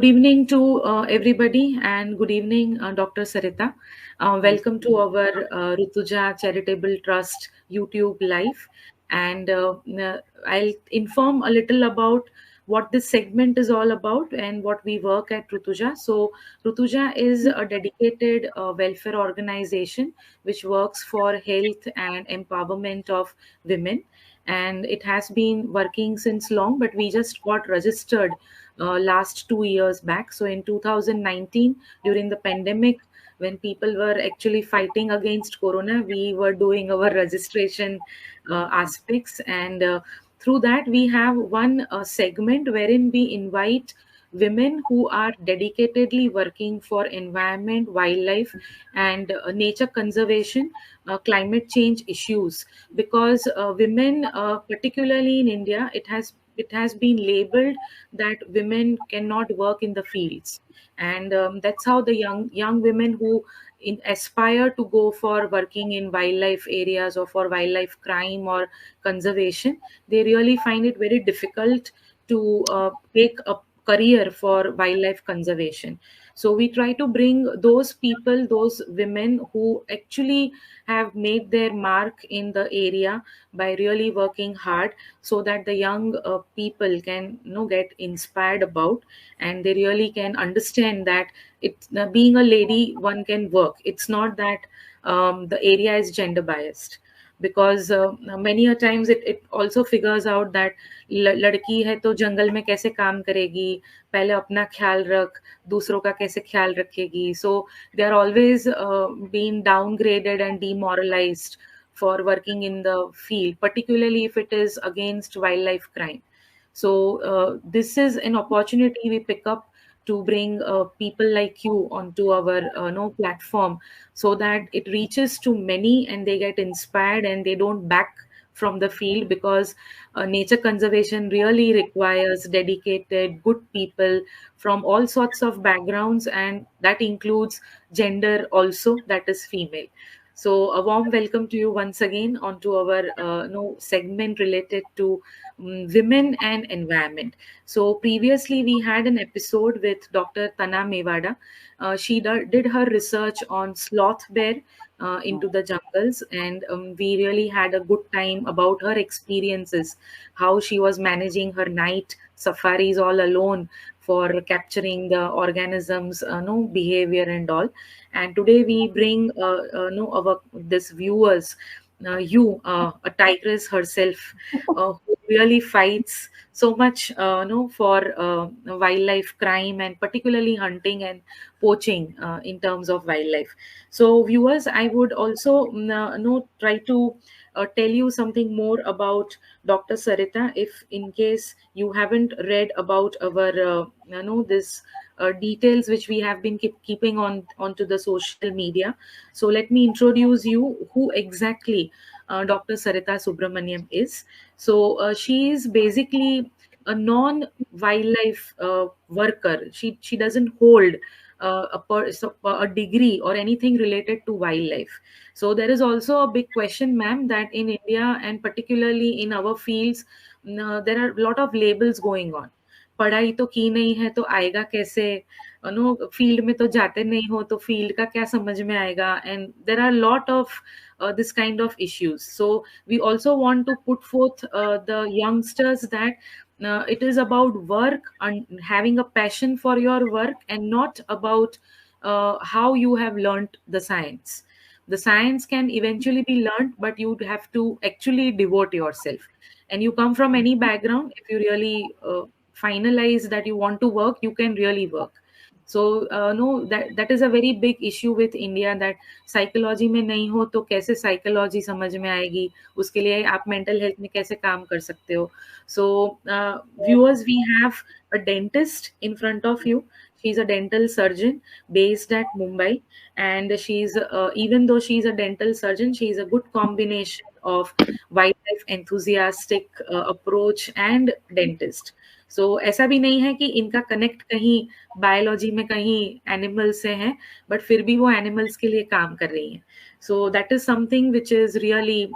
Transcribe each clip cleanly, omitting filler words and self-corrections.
Good evening to everybody, and good evening, Dr. Sarita. Welcome to our Rutuja Charitable Trust YouTube live. And I'll inform a little about what this segment is all about and what we work at Rutuja. So, Rutuja is a dedicated welfare organization which works for health and empowerment of women. And it has been working since long, but we just got registered last 2 years back. So in 2019, during the pandemic, when people were actually fighting against Corona, we were doing our registration aspects. And through that, we have one segment wherein we invite women who are dedicatedly working for environment, wildlife, and nature conservation, climate change issues. Because women, particularly in India, it has been labeled that women cannot work in the fields, and that's how the young women who aspire to go for working in wildlife areas or for wildlife crime or conservation, they really find it very difficult to take a career for wildlife conservation. So we try to bring those people, those women who actually have made their mark in the area by really working hard, so that the young people can get inspired about, and they really can understand that being a lady, one can work. It's not that the area is gender biased, because many a times it also figures out that लड़की है तो जंगल में कैसे काम करेगी, पहले अपना ख्याल रख, दूसरों का कैसे ख्याल रखेगी. So they are always being downgraded and demoralized for working in the field, particularly if it is against wildlife crime. So this is an opportunity we pick up to bring people like you onto our no platform, so that it reaches to many and they get inspired and they don't back from the field, because nature conservation really requires dedicated good people from all sorts of backgrounds, and that includes gender also, that is female. So a warm welcome to you once again onto our no segment related to women and environment. So previously we had an episode with Dr. Tana Mewada. She did her research on sloth bear into the jungles, and we really had a good time about her experiences, how she was managing her night safaris all alone for capturing the organisms, no behavior and all. And today we bring no our this viewers, a tigress herself, who really fights so much no for wildlife crime, and particularly hunting and poaching in terms of wildlife. So viewers, I would also no try to tell you something more about Dr. Sarita, if in case you haven't read about our this details which we have been keeping on onto the social media. So let me introduce you who exactly Dr. Sarita Subramaniam is. So she is basically a non-wildlife worker. She doesn't hold a degree or anything related to wildlife. So there is also a big question, ma'am, that in India and particularly in our fields, there are a lot of labels going on. पढ़ाई तो की नहीं है तो आएगा कैसे, know field में तो जाते नहीं हो तो फील्ड का क्या समझ में आएगा, and there are lot of this kind of issues. So we also want to put forth the youngsters that it is about work and having a passion for your work, and not about how you have learnt the science. The science can eventually be learnt, but you have to actually devote yourself. And you come from any background, if you really finalize that you want to work, you can really work. So no, that is a very big issue with India, that psychology में नहीं हो तो कैसे psychology समझ में आएगी, उसके लिए आप मेंटल हेल्थ में कैसे काम कर सकते हो. So viewers, we have a dentist in front of you. She's a dental surgeon based at Mumbai, and she's even though she's a dental surgeon, she's a good combination of wildlife enthusiastic approach and dentist. सो ऐसा भी नहीं है कि इनका connect कहीं biology में कहीं animal से है, बट फिर भी वो एनिमल्स के लिए काम कर रही हैं. So that is something which is really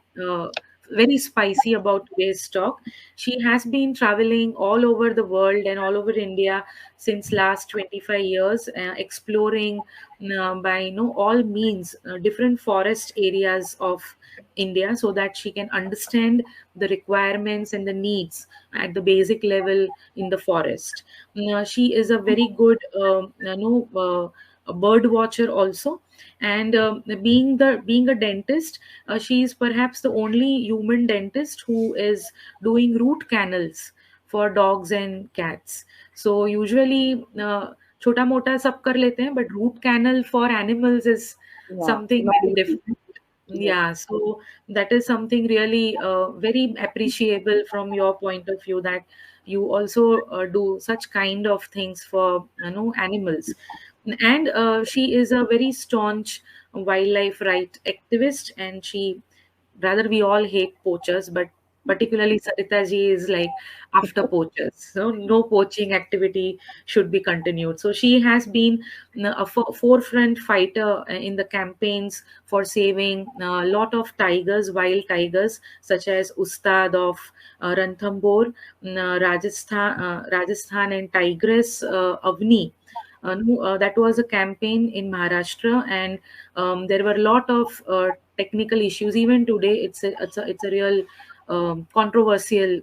very spicy about today's talk. She has been traveling all over the world and all over India since last 25 years, exploring by all means different forest areas of India, so that she can understand the requirements and the needs at the basic level in the forest. She is a very good a bird watcher also, and being a dentist, she is perhaps the only human dentist who is doing root canals for dogs and cats. So usually छोटा मोटा सब कर लेते हैं, but root canal for animals is Yeah. something very different. Yes. Yeah, so that is something really very appreciable from your point of view, that you also do such kind of things for animals. And she is a very staunch wildlife right activist, and she, rather, we all hate poachers, but particularly Sarita ji is like after poachers. So no poaching activity should be continued. So she has been a forefront fighter in the campaigns for saving a lot of tigers, wild tigers, such as Ustad of Ranthambore, Rajasthan, and Tigress Avni. No, that was a campaign in Maharashtra, and there were a lot of technical issues. Even today, it's a real controversial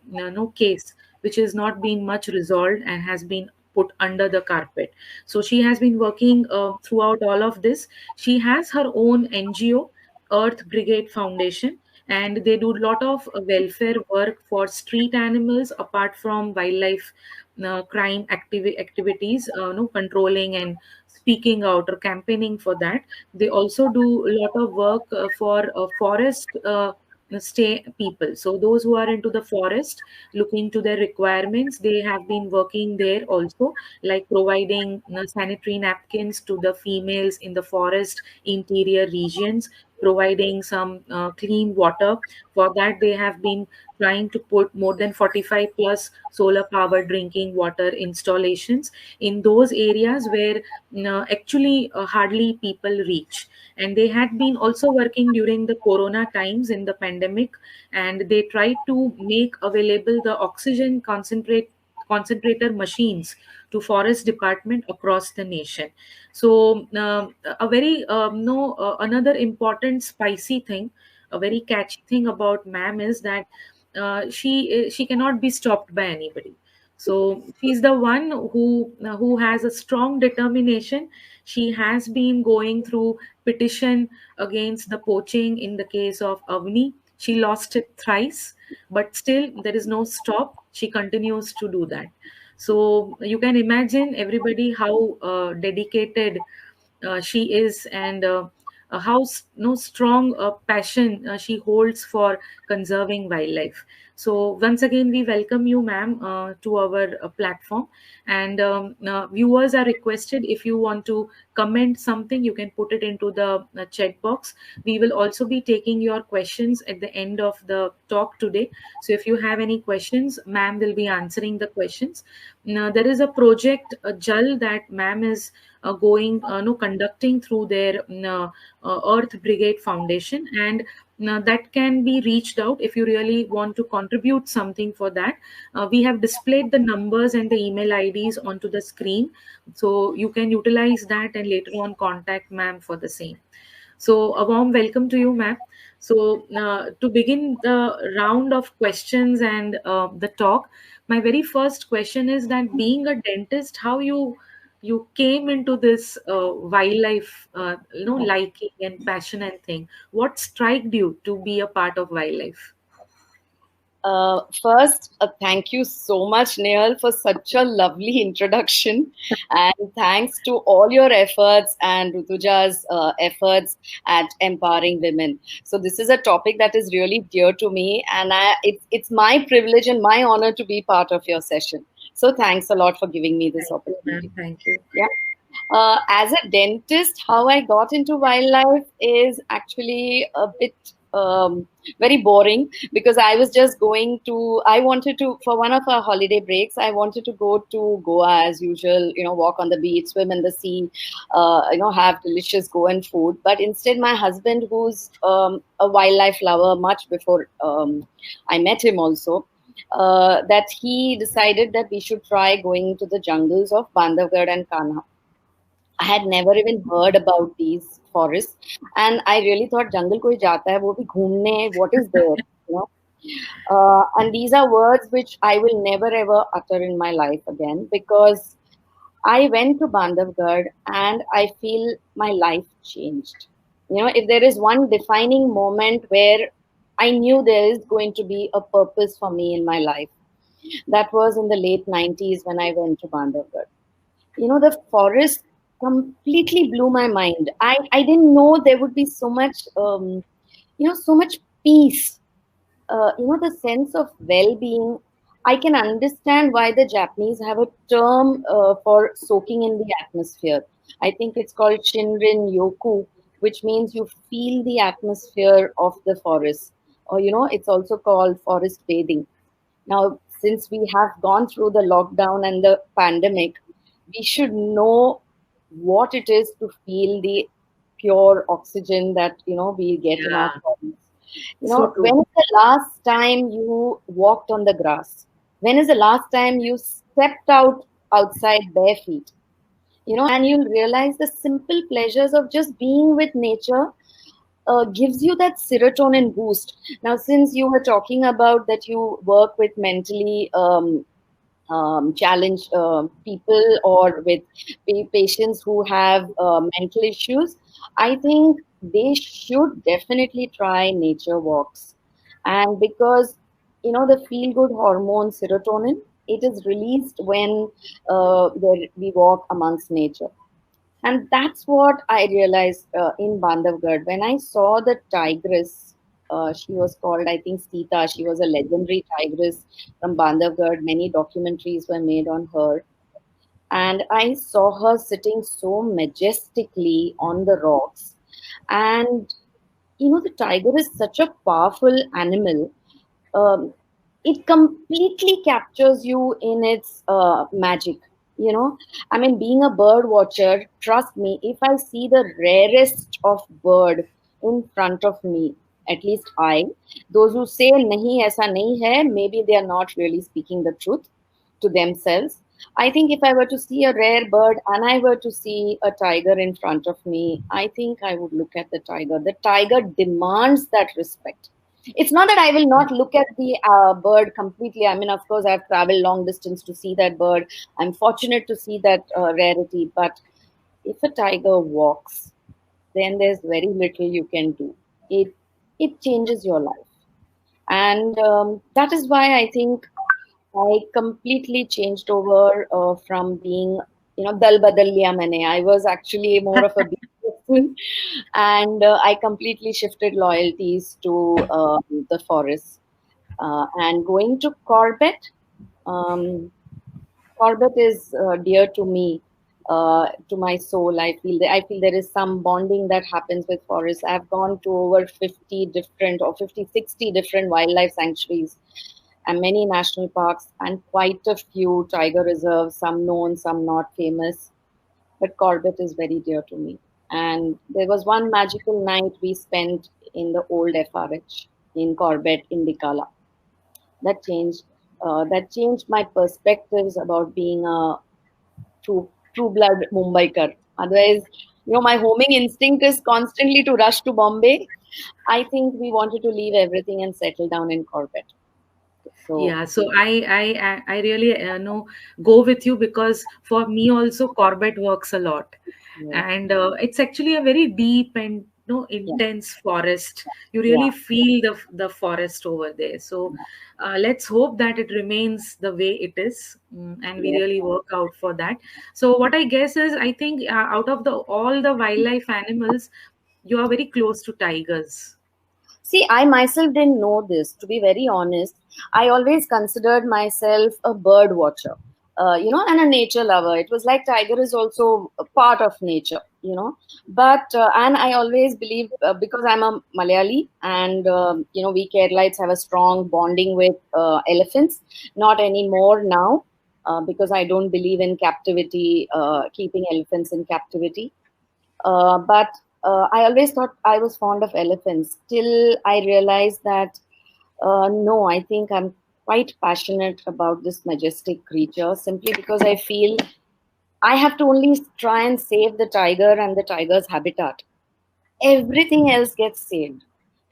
case which has not been much resolved and has been put under the carpet. So she has been working throughout all of this. She has her own NGO, Earth Brigade Foundation, and they do a lot of welfare work for street animals apart from wildlife crime activities, controlling and speaking out or campaigning for that. They also do a lot of work for forest stay people. So those who are into the forest, looking to their requirements, they have been working there also, like providing sanitary napkins to the females in the forest interior regions, providing some clean water. For that, they have been trying to put more than 45 plus solar powered drinking water installations in those areas where actually hardly people reach. And they had been also working during the corona times in the pandemic, and they tried to make available the oxygen concentrator machines to forest department across the nation. So a very no another important spicy thing, a very catchy thing about ma'am is that she cannot be stopped by anybody. So she's the one who has a strong determination. She has been going through petition against the poaching in the case of Avni. She lost it thrice, but still there is no stop. She continues to do that. So you can imagine everybody how dedicated she is, and how no strong passion she holds for conserving wildlife. So once again, we welcome you, ma'am, to our platform. And viewers are requested, if you want to comment something, you can put it into the chat box. We will also be taking your questions at the end of the talk today. So if you have any questions, ma'am will be answering the questions. Now, there is a project, JAL, that ma'am is going no conducting through their Earth Brigade Foundation, and that can be reached out if you really want to contribute something for that. We have displayed the numbers and the email IDs onto the screen, so you can utilize that and later on contact ma'am for the same. So, a warm welcome to you, ma'am. So, to begin the round of questions and the talk, my very first question is that, being a dentist, how you came into this wildlife, liking and passion and thing. What struck you to be a part of wildlife? First, thank you so much, Nehal, for such a lovely introduction. And thanks to all your efforts and Rutuja's efforts at empowering women. So, this is a topic that is really dear to me, and it's my privilege and my honor to be part of your session. So, thanks a lot for giving me this Thank you, opportunity. ma'am. Thank you. Yeah. As a dentist, how I got into wildlife is actually a bit very boring, because I was just going to, I wanted to, for one of our holiday breaks, I wanted to go to Goa as usual, walk on the beach, swim in the sea, have delicious Goan food. But instead, my husband, who's a wildlife lover much before I met him also, that he decided that we should try going to the jungles of Bandhavgarh and Kanha. I had never even heard about these forests, and I really thought jungle koi jata hai, wo bhi ghumne, what is there, you know? And these are words which I will never ever utter in my life again, because I went to Bandhavgarh and I feel my life changed. If there is one defining moment where I knew there is going to be a purpose for me in my life, that was in the late 90s when I went to Bandhavgarh. The forest completely blew my mind. I didn't know there would be so much, so much peace, the sense of well-being. I can understand why the Japanese have a term for soaking in the atmosphere. I think it's called Shinrin Yoku, which means you feel the atmosphere of the forest. Or, it's also called forest bathing. Now, since we have gone through the lockdown and the pandemic, we should know what it is to feel the pure oxygen that we get in our Yeah, bodies. so true. When is the last time you walked on the grass? When is the last time you stepped out outside bare feet? And you'll realize the simple pleasures of just being with nature gives you that serotonin boost. Now, since you were talking about that you work with mentally challenged people, or with patients who have mental issues, I think they should definitely try nature walks. And because, the feel good hormone serotonin, it is released when we walk amongst nature. And that's what I realized in Bandhavgarh. When I saw the tigress, she was called, I think, Sita. She was a legendary tigress from Bandhavgarh. Many documentaries were made on her. And I saw her sitting so majestically on the rocks. And, the tiger is such a powerful animal. um, it completely captures you in its magic. I mean, being a bird watcher, trust me, if I see the rarest of bird in front of me, at least I, those who say nahi aisa nahi hai, maybe they are not really speaking the truth to themselves. I think if I were to see a rare bird and I were to see a tiger in front of me, I think I would look at the tiger. The tiger demands that respect. It's not that I will not look at the bird completely. I mean, of course, I've traveled long distance to see that bird. I'm fortunate to see that rarity. But if a tiger walks, then there's very little you can do. It changes your life, and that is why I think I completely changed over from being, dal badal liya maine. I was actually more of a beach person, and I completely shifted loyalties to the forest. And going to Corbett, um, Corbett is dear to me, to my soul. I feel there is some bonding that happens with forests. I've gone to over 50 different, or 50, 60 different wildlife sanctuaries and many national parks, and quite a few tiger reserves, some known, some not famous. But Corbett is very dear to me. And there was one magical night we spent in the old FRH in Corbett in Dikala. That changed my perspectives about being a true blood Mumbaiker. Otherwise, my homing instinct is constantly to rush to Bombay. I think we wanted to leave everything and settle down in Corbett. So, Yeah, so I really know go with you, because for me also Corbett works a lot, yeah, and it's actually a very deep and yeah, intense forest. You yeah, really feel the forest over there. So let's hope that it remains the way it is, and we yeah. really work out for that. So what I guess is, I think out of the all the wildlife animals, you are very close to tigers. See, I myself didn't know this. To be very honest, I always considered myself a bird watcher. and a nature lover. It was like tiger is also a part of nature, But and I always believe, because I'm a Malayali, and we Keralites have a strong bonding with elephants. Not anymore now, because I don't believe in captivity, keeping elephants in captivity. But I always thought I was fond of elephants till I realized that no, I think I'm quite passionate about this majestic creature, simply because I feel I have to only try and save the tiger and the tiger's habitat. Everything else gets saved,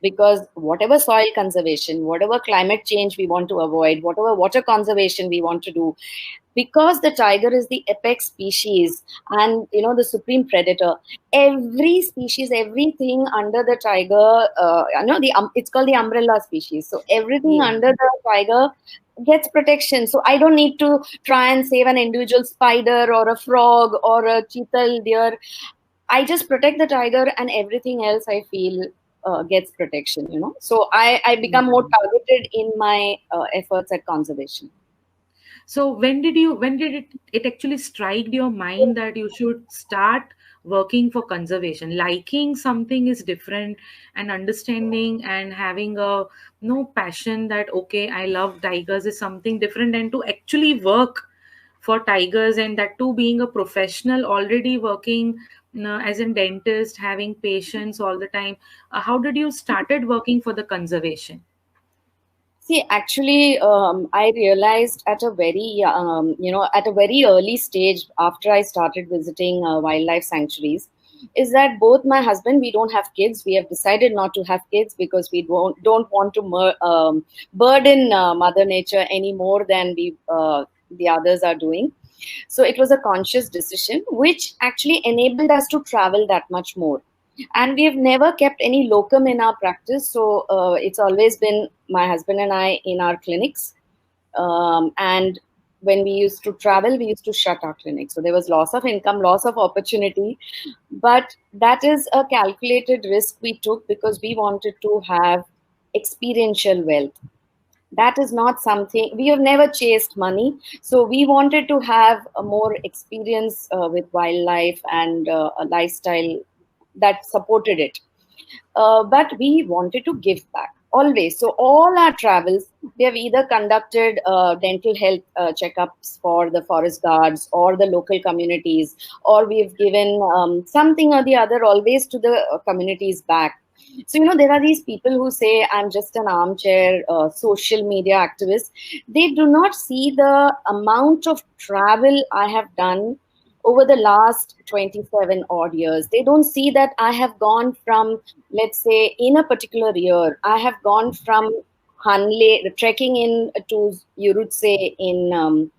because whatever soil conservation, whatever climate change we want to avoid, whatever water conservation we want to do, because the tiger is the apex species and the supreme predator, every species, everything under the tiger, it's called the umbrella species, so everything Yeah. under the tiger gets protection. So I don't need to try and save an individual spider or a frog or a cheetal deer. I just protect the tiger, and everything else I feel gets protection, So I become more Yeah. targeted in my efforts at conservation. So when did it actually strike your mind that you should start working for conservation? Liking something is different, and understanding and having a no passion that okay, I love tigers is something different, and to actually work for tigers, and that too being a professional already working as a dentist, having patients all the time. How did you started working for the conservation? See, actually, I realized at a at a very early stage after I started visiting wildlife sanctuaries, is that both my husband, we don't have kids. We have decided not to have kids because we don't want to burden Mother Nature any more than the others are doing. So it was a conscious decision, which actually enabled us to travel that much more. And we have never kept any locum in our practice. So it's always been my husband and I in our clinics. And when we used to travel, we used to shut our clinic. So there was loss of income, loss of opportunity. But that is a calculated risk we took because we wanted to have experiential wealth. That is not something we have never chased money, so we wanted to have a more experience with wildlife and a lifestyle that supported it. But we wanted to give back always. So all our travels, we have either conducted dental health checkups for the forest guards or the local communities, or we've given something or the other always to the communities back. So there are these people who say I'm just an armchair social media activist. They do not see the amount of travel I have done over the last 27 odd years. They don't see that I have gone from, let's say, in a particular year, I have gone from Hanle, trekking in to Urutse in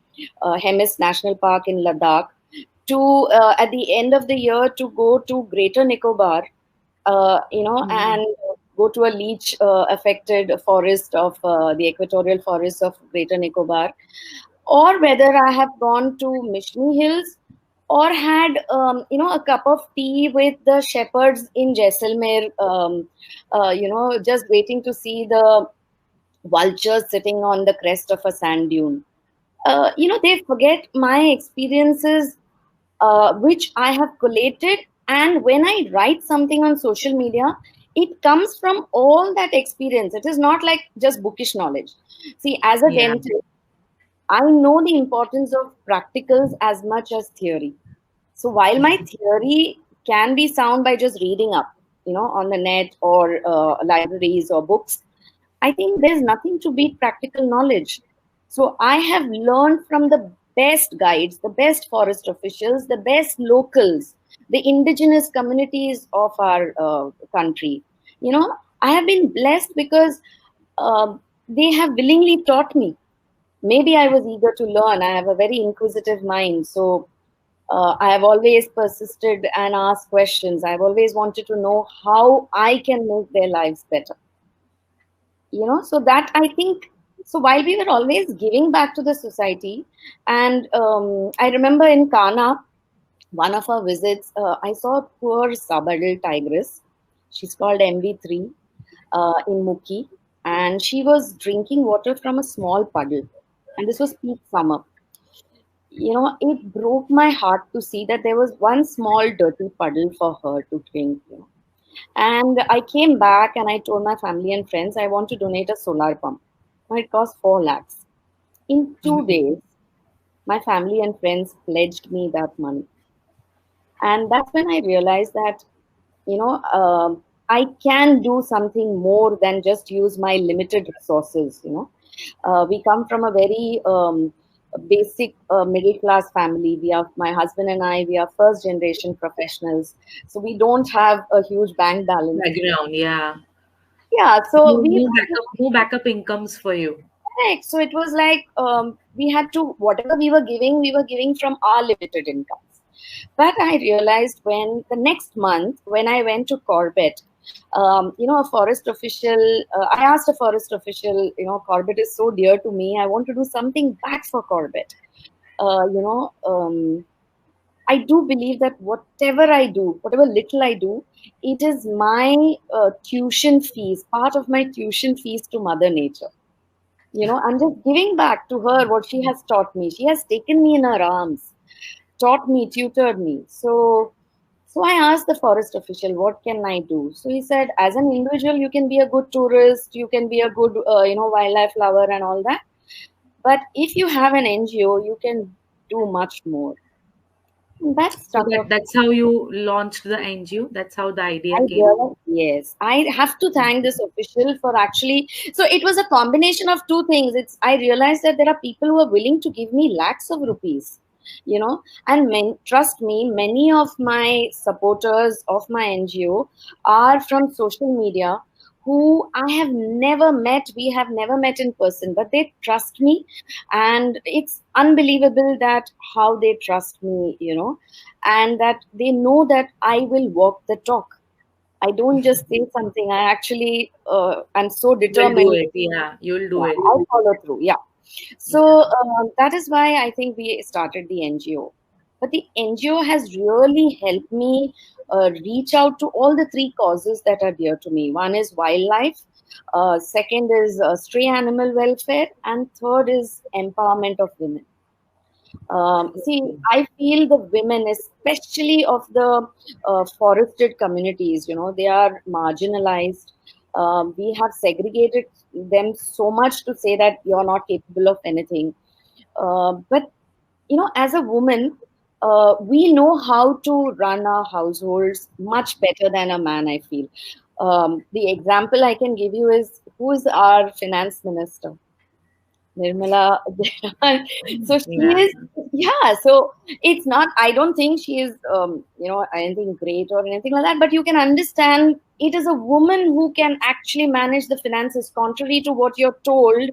Hemis National Park in Ladakh, to at the end of the year to go to Greater Nicobar, Mm. and go to a leech affected forest of the equatorial forest of Greater Nicobar, or whether I have gone to Mishni Hills or had a cup of tea with the shepherds in Jaisalmer, just waiting to see the vultures sitting on the crest of a sand dune. They forget my experiences, which I have collated. And when I write something on social media, it comes from all that experience. It is not like just bookish knowledge. See, as a Yeah. dentist, I know the importance of practicals as much as theory. So while my theory can be sound by just reading up, on the net or libraries or books, I think there's nothing to beat practical knowledge. So I have learned from the best guides, the best forest officials, the best locals, the indigenous communities of our country. I have been blessed because they have willingly taught me. Maybe I was eager to learn. I have a very inquisitive mind. So I have always persisted and asked questions. I've always wanted to know how I can make their lives better. So that I think, so while we were always giving back to the society, and I remember in Kana, one of our visits, I saw a poor sub-adult tigress. She's called MV3 in Muki, and she was drinking water from a small puddle. And this was peak summer. it broke my heart to see that there was one small dirty puddle for her to drink. And I came back and I told my family and friends I want to donate a solar pump. It cost 4 lakhs. In 2 days, my family and friends pledged me that money. And that's when I realized that, I can do something more than just use my limited resources. We come from a very basic middle class family. My husband and I, we are first generation professionals. So we don't have a huge bank balance. Background, yeah. Yeah, No, so we no backup, no backup incomes for you. correct. So it was like we had to, whatever we were giving from our limited incomes. But I realized when the next month, when I went to Corbett, a forest official, I asked a forest official, Corbett is so dear to me. I want to do something back for Corbett. Uh, you know, um, I do believe that whatever I do, whatever little I do, it is my tuition fees, part of my tuition fees to Mother Nature. I'm just giving back to her what she has taught me. She has taken me in her arms, taught me, tutored me. So I asked the forest official, what can I do? So he said, as an individual, you can be a good tourist, you can be a good, wildlife lover and all that. But if you have an NGO, you can do much more. And that So stuck up. that's how you launched the NGO. That's how the idea I came. realized, yes, I have to thank this official for actually. So it was a combination of two things. I realized that there are people who are willing to give me lakhs of rupees, and trust me, many of my supporters of my NGO are from social media who I have never met. We have never met in person, but they trust me, and it's unbelievable that how they trust me, and that they know that I will walk the talk. I don't just say something. I actually am so You'll do determined. it. Yeah, you'll do Yeah, it. I'll follow through. Yeah. Yeah. So that is why I think we started the NGO. But the NGO has really helped me reach out to all the three causes that are dear to me. One is wildlife, second is stray animal welfare, and third is empowerment of women. See, Okay. I feel the women, especially of the forested communities, they are marginalized. We have segregated them so much to say that you're not capable of anything. But as a woman, we know how to run our households much better than a man, I feel. The example I can give you is who is our finance minister? Nirmala. So she Yeah. is, yeah. So it's not. I don't think she is, anything great or anything like that. But you can understand it is a woman who can actually manage the finances. Contrary to what you're told,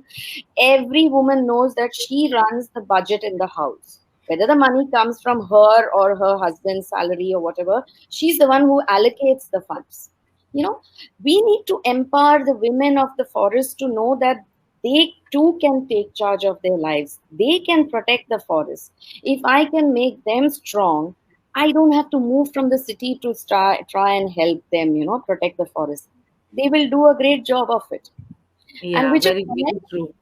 every woman knows that she runs the budget in the house. Whether the money comes from her or her husband's salary or whatever, she's the one who allocates the funds. We need to empower the women of the forest to know that they too can take charge of their lives. They can protect the forest. If I can make them strong, I don't have to move from the city to try and help them, protect the forest. They will do a great job of it. And Yeah, which is very, why, very true.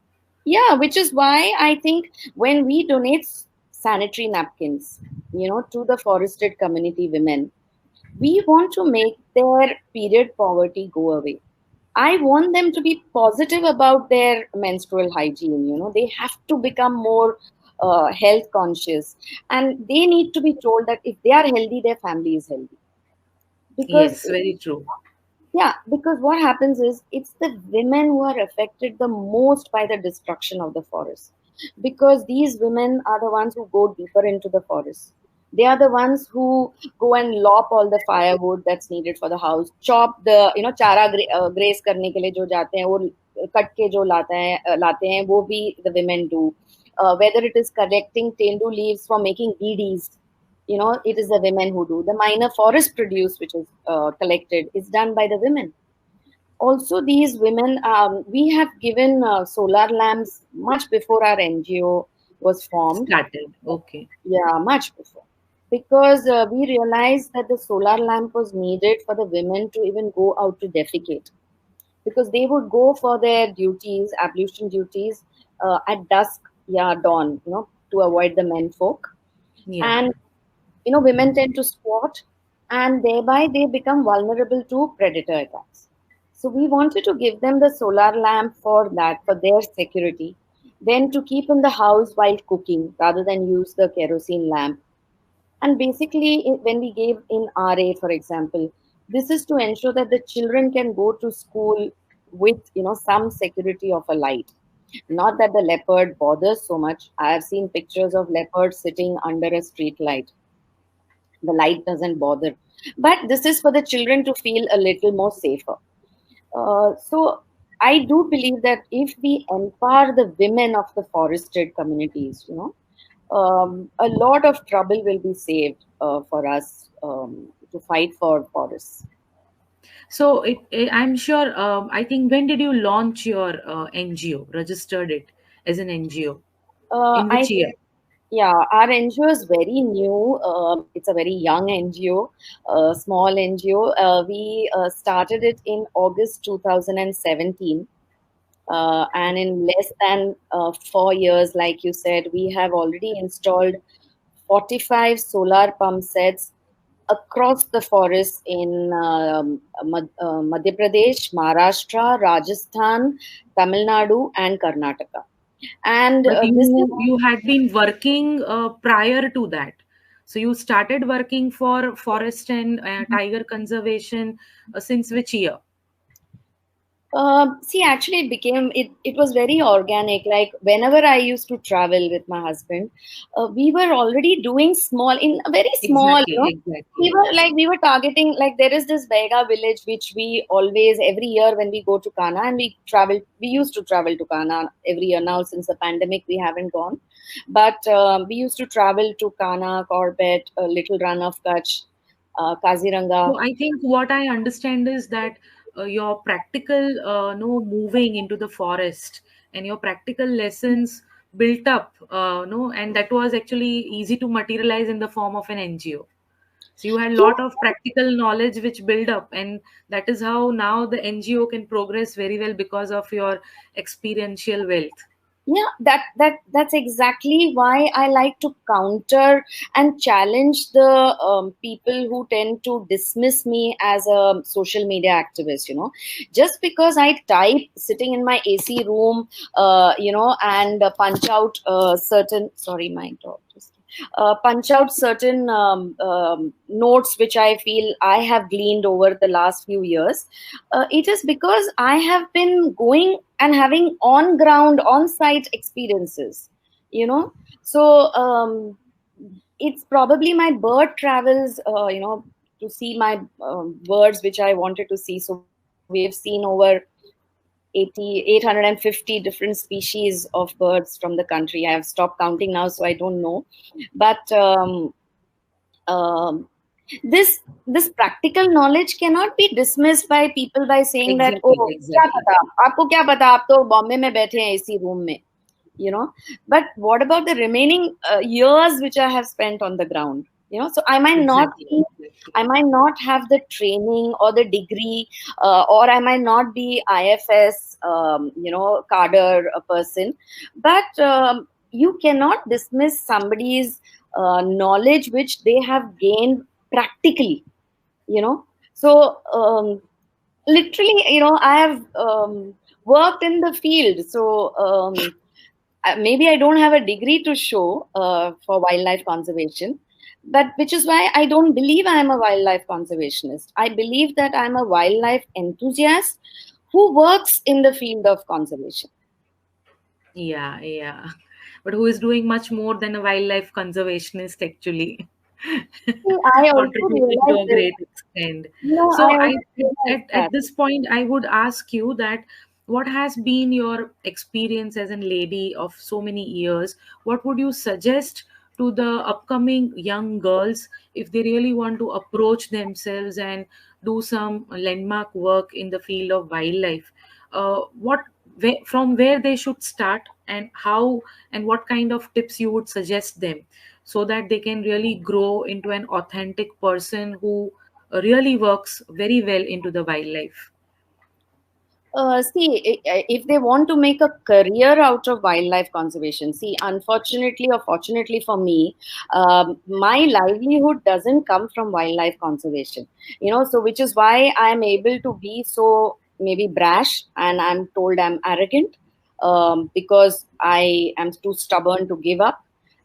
yeah, which is why I think when we donate sanitary napkins, to the forested community women, we want to make their period poverty go away. I want them to be positive about their menstrual hygiene. They have to become more health conscious, and they need to be told that if they are healthy, their family is healthy. Because Yes, very true. yeah, because what happens is it's the women who are affected the most by the destruction of the forest. Because these women are the ones who go deeper into the forest. They are the ones who go and lop all the firewood that's needed for the house, chop the, चारा graze करने के लिए जो जाते हैं वो cut के जो लाते हैं वो भी the women do. Whether it is collecting tendu leaves for making beedies, it is the women who do. The minor forest produce, which is collected, is done by the women. Also, these women, we have given solar lamps much before our NGO was formed. Started. Okay. Yeah, much before. Because we realized that the solar lamp was needed for the women to even go out to defecate. Because they would go for their duties, ablution duties, at dusk, yeah, dawn. to avoid the men folk. Yeah. And women tend to squat, and thereby they become vulnerable to predator attacks. So we wanted to give them the solar lamp for that, for their security, then to keep in the house while cooking rather than use the kerosene lamp. And basically, when we gave in RA, for example, this is to ensure that the children can go to school with some security of a light. Not that the leopard bothers so much. I have seen pictures of leopards sitting under a street light. The light doesn't bother, but this is for the children to feel a little more safer. So I do believe that if we empower the women of the forested communities, a lot of trouble will be saved for us to fight for forests. So I'm sure. I think when did you launch your NGO? Registered it as an NGO? In I which year? Yeah, our NGO is very new. It's a very young NGO, small NGO. We started it in August 2017. And in less than 4 years, like you said, we have already installed 45 solar pump sets across the forests in Madhya Pradesh, Maharashtra, Rajasthan, Tamil Nadu, and Karnataka. And But this is you had been working prior to that. So you started working for forest and tiger conservation since which year? See, actually, it was very organic. Like whenever I used to travel with my husband, we were already doing small, in a very small, Exactly, exactly. we were targeting, like there is this Vega village which we always every year when we go to Kana, and we used to travel to Kana every year. Now since the pandemic we haven't gone, but we used to travel to Kana, Corbett, Little Run of Kutch, Kaziranga. So I think what I understand is that your practical, no, moving into the forest and your practical lessons built up, no, and that was actually easy to materialize in the form of an NGO. So you had a lot of practical knowledge which build up, and that is how now the NGO can progress very well because of your experiential wealth. Yeah, that's exactly why I like to counter and challenge the people who tend to dismiss me as a social media activist. Just because I type sitting in my AC room, and punch out certain, sorry, my dog just punch out certain notes which I feel I have gleaned over the last few years. It is because I have been going and having on ground, on site experiences, you know. So it's probably my bird travels, to see my birds which I wanted to see. So we have seen over 850 different species of birds from the country. I have stopped counting now, so I don't know. But um, this practical knowledge cannot be dismissed by people by saying that, Exactly, oh, क्या exactly. पता आपको क्या पता आप तो बॉम्बे में बैठे हैं इसी रूम में, you know. But what about the remaining years which I have spent on the ground? So Exactly, exactly. I might not have the training or the degree, or I might not be IFS, cadre a person, but you cannot dismiss somebody's knowledge which they have gained practically, you know. So literally, I have worked in the field. So maybe I don't have a degree to show for wildlife conservation, but which is why I don't believe I am a wildlife conservationist. I believe that I'm a wildlife enthusiast who works in the field of conservation. Yeah, yeah. But who is doing much more than a wildlife conservationist actually, I also contributing to realize a this. great extent. I So also realize at that. this point, I would ask you that what has been your experience as a lady of so many years? What would you suggest to the upcoming young girls if they really want to approach themselves and do some landmark work in the field of wildlife? From where they should start, and how and what kind of tips you would suggest them so that they can really grow into an authentic person who really works very well into the wildlife? If they want to make a career out of wildlife conservation, see, unfortunately or fortunately for me, my livelihood doesn't come from wildlife conservation. So which is why I'm able to be so maybe brash, and I'm told I'm arrogant, because I am too stubborn to give up.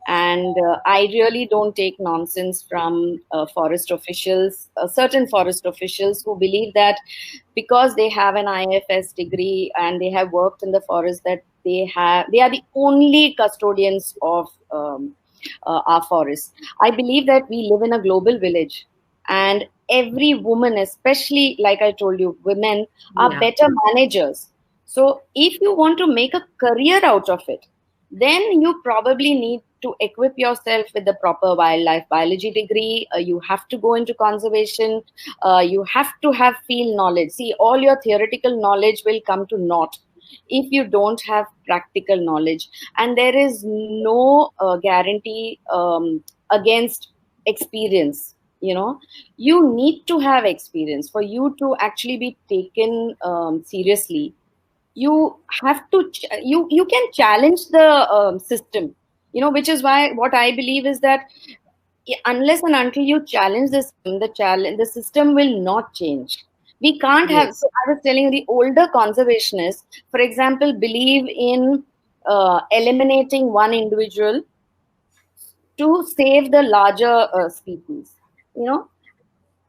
And I really don't take nonsense from forest officials, certain forest officials who believe that because they have an IFS degree and they have worked in the forest, that they are the only custodians of our forests. I believe that we live in a global village, and every woman, especially like I told you, women are Yeah. better managers. So if you want to make a career out of it, then you probably need to equip yourself with the proper wildlife biology degree. You have to go into conservation. You have to have field knowledge. See, all your theoretical knowledge will come to naught if you don't have practical knowledge. And there is no guarantee against experience. You need to have experience for you to actually be taken seriously. You have to you can challenge the system, which is why what I believe is that unless and until you challenge the system, the system will not change. We can't have, Yes. so I was telling you, the older conservationists, for example, believe in eliminating one individual to save the larger species. you know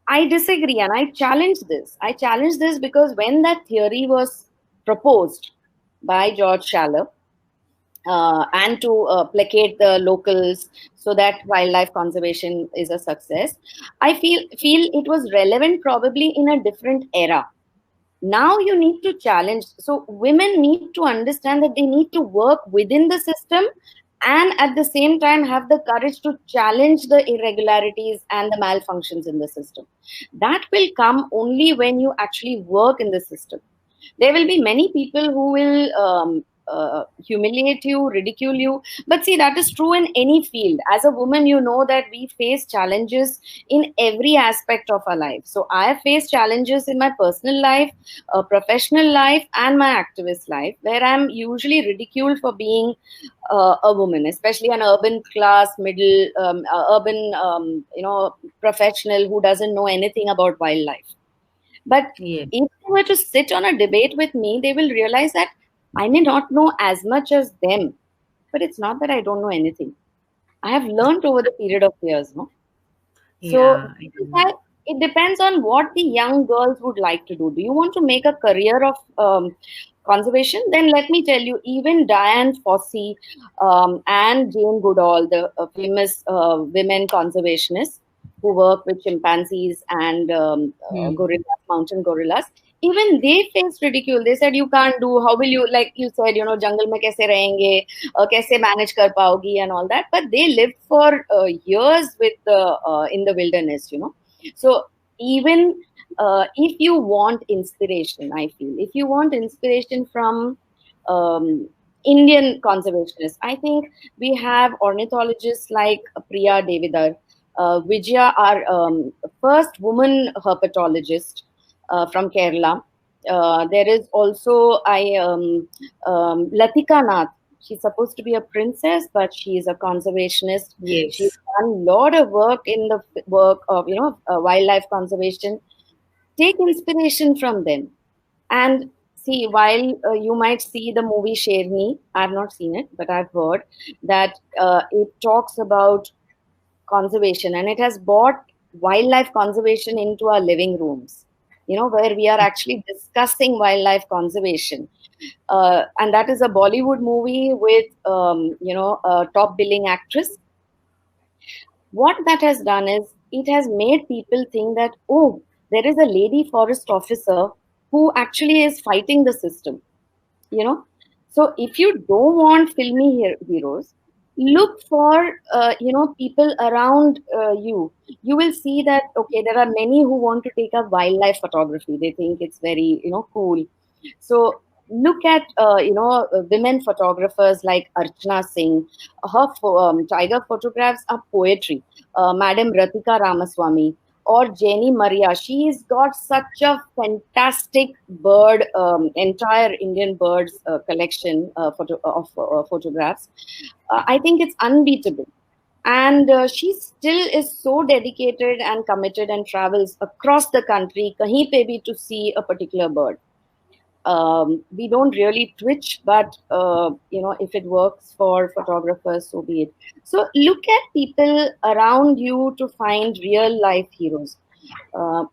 I disagree, and I challenge this because when that theory was proposed by George Schaller, and to placate the locals so that wildlife conservation is a success, I feel it was relevant probably in a different era. Now you need to challenge. So women need to understand that they need to work within the system, and at the same time have the courage to challenge the irregularities and the malfunctions in the system. That will come only when you actually work in the system. There will be many people who will humiliate you, ridicule you. But see, that is true in any field. As a woman, you know that we face challenges in every aspect of our life. So I have faced challenges in my personal life, professional life, and my activist life, where I'm usually ridiculed for being a woman, especially an urban class, urban, professional who doesn't know anything about wildlife. But Yeah. if they were to sit on a debate with me, they will realize that I may not know as much as them, but it's not that I don't know anything. I have learned over the period of years, no? So Yeah. I this is know. why it depends on what the young girls would like to do. Do you want to make a career of conservation? Then let me tell you, even Diane Fossey and Jane Goodall, the famous women conservationists who work with chimpanzees and Hmm. gorillas, mountain gorillas, even they faced ridicule. They said, "You can't do. How will you? Like you said, jungle mein kaise rahenge? Kaise manage kar paogi and all that." But they lived for years with in the wilderness. So even if you want inspiration, I feel if you want inspiration from um, Indian conservationists, I think we have ornithologists like Priya Devidar, Vijaya, our first woman herpetologist from Kerala. There is also Latika Nath. She's supposed to be a princess, but she is a conservationist. She's Yes. done a lot of work in the work of wildlife conservation. Take inspiration from them. And see, while you might see the movie Sherni, I've not seen it, but I've heard that it talks about conservation, and it has brought wildlife conservation into our living rooms, where we are actually discussing wildlife conservation. And that is a Bollywood movie with a top billing actress. What that has done is it has made people think that, oh, there is a lady forest officer who actually is fighting the system. you know so if you don't want filmy heroes, look for people around you. You will see that, okay, there are many who want to take up wildlife photography. They think it's very cool. So look at women photographers like Archana Singh. Her tiger photographs are poetry. Madam Ratika Ramaswamy, or Jenny Maria. She's got such a fantastic bird, entire Indian birds collection of photographs. I think it's unbeatable. And she still is so dedicated and committed and travels across the country, kahin pe bhi, to see a particular bird. We don't really twitch, but if it works for photographers, so be it. So look at people around you to find real life heroes. uh,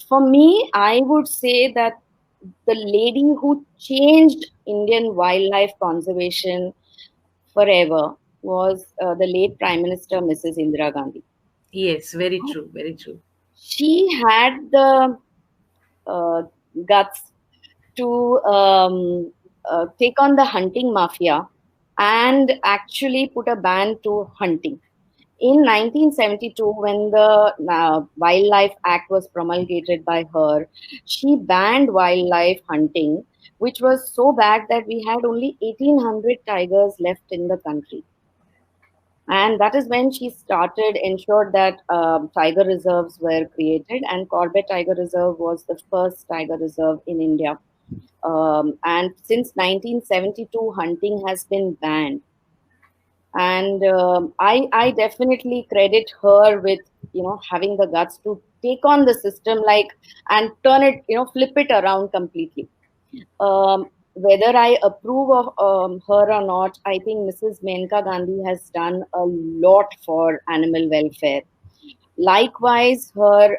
for me, I would say that the lady who changed Indian wildlife conservation forever was the late Prime Minister, Mrs. Indira Gandhi. Yes, very true, very true. She had the uh, guts to take on the hunting mafia and actually put a ban to hunting. In 1972, when the Wildlife Act was promulgated by her, she banned wildlife hunting, which was so bad that we had only 1,800 tigers left in the country. And that is when she started, ensured that tiger reserves were created, and Corbett Tiger Reserve was the first tiger reserve in India. And since 1972, hunting has been banned. And I definitely credit her with having the guts to take on the system, like, and turn it, flip it around completely. Whether I approve of her or not, I think Mrs. Menka Gandhi has done a lot for animal welfare. Likewise, her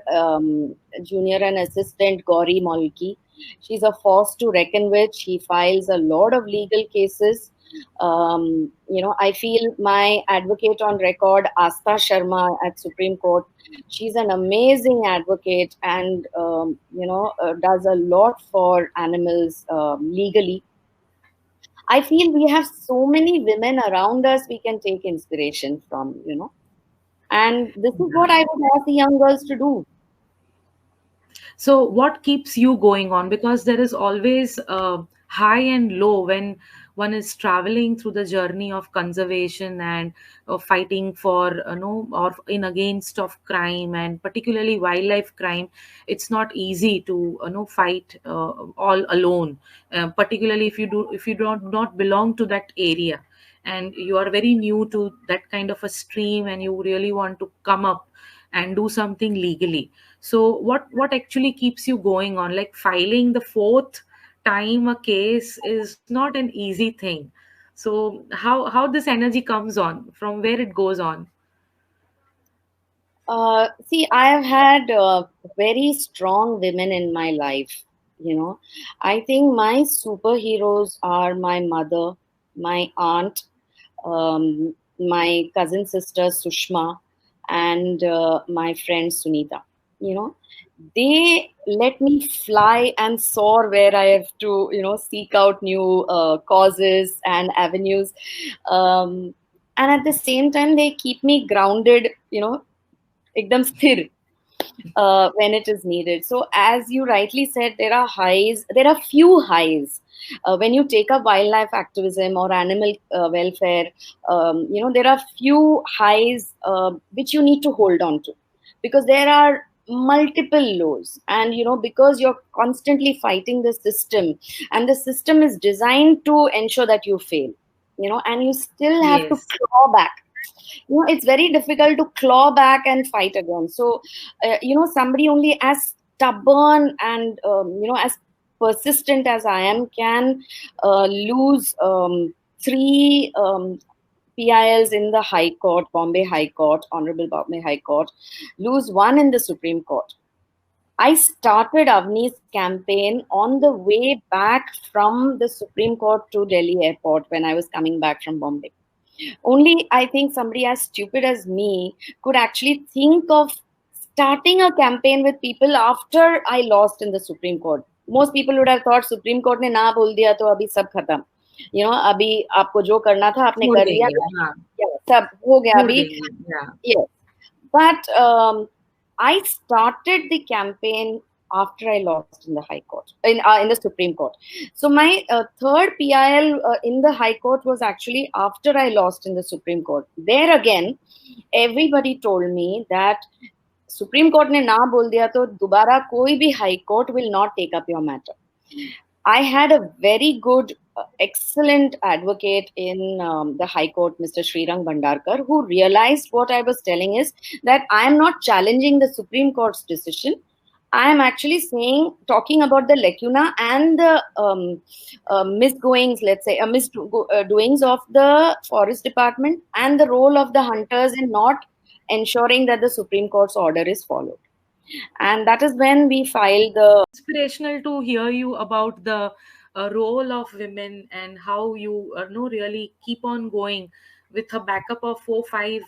junior and assistant Gauri Malki, she's a force to reckon with. She files a lot of legal cases. I feel my advocate on record, Asta Sharma at Supreme Court, she's an amazing advocate and does a lot for animals legally. I feel we have so many women around us we can take inspiration from, and this is what I would ask the young girls to do. So, what keeps you going on? Because there is always high and low when one is traveling through the journey of conservation and fighting for, or in against of crime, and particularly wildlife crime. It's not easy to, fight all alone. Particularly if you don't not belong to that area, and you are very new to that kind of a stream, and you really want to come up and do something legally. So what actually keeps you going on? Like filing the fourth time a case is not an easy thing. So how this energy comes on, from where it goes on? See, I've had very strong women in my life. I think my superheroes are my mother, my aunt, my cousin sister Sushma, and my friend Sunita. You know, they let me fly and soar where I have to, seek out new causes and avenues. And at the same time, they keep me grounded, ekdam sthir, when it is needed. So, as you rightly said, there are highs, there are few highs. When you take up wildlife activism or animal welfare, there are few highs which you need to hold on to, because there are multiple lows, and because you're constantly fighting the system, and the system is designed to ensure that you fail, and you still have to Yes. claw back. It's very difficult to claw back and fight again. So somebody only as stubborn and as persistent as I am can lose three PILs in the High Court, Bombay High Court, Honorable Bombay High Court, lose one in the Supreme Court. I started Avni's campaign on the way back from the Supreme Court to Delhi airport when I was coming back from Bombay. Only I think somebody as stupid as me could actually think of starting a campaign with people after I lost in the Supreme Court. Most people would have thought Supreme Court ने ना बोल दिया तो अभी सब खत्म. अभी आपको जो करना था आपने छोड़ कर लिया. देंगे, हाँ, सब हो गया छोड़ अभी. देंगे, yeah. Yes. But I started the campaign after I lost in the High Court, in the Supreme Court. So my third PIL in the High Court was actually after I lost in the Supreme Court. There again, everybody told me that supreme court ने ना बोल दिया तो दोबारा कोई भी high court will not take up your matter. I had a very good, excellent advocate in the High Court, Mr. Srirang Bhandarkar, who realized what I was telling is that I am not challenging the Supreme Court's decision. I am actually talking about the lacuna and the misgoings, let's say, misdoings of the Forest Department and the role of the hunters in not ensuring that the Supreme Court's order is followed. And that is when we filed the Inspirational to hear you about the role of women and how you know really keep on going with a backup of 4 5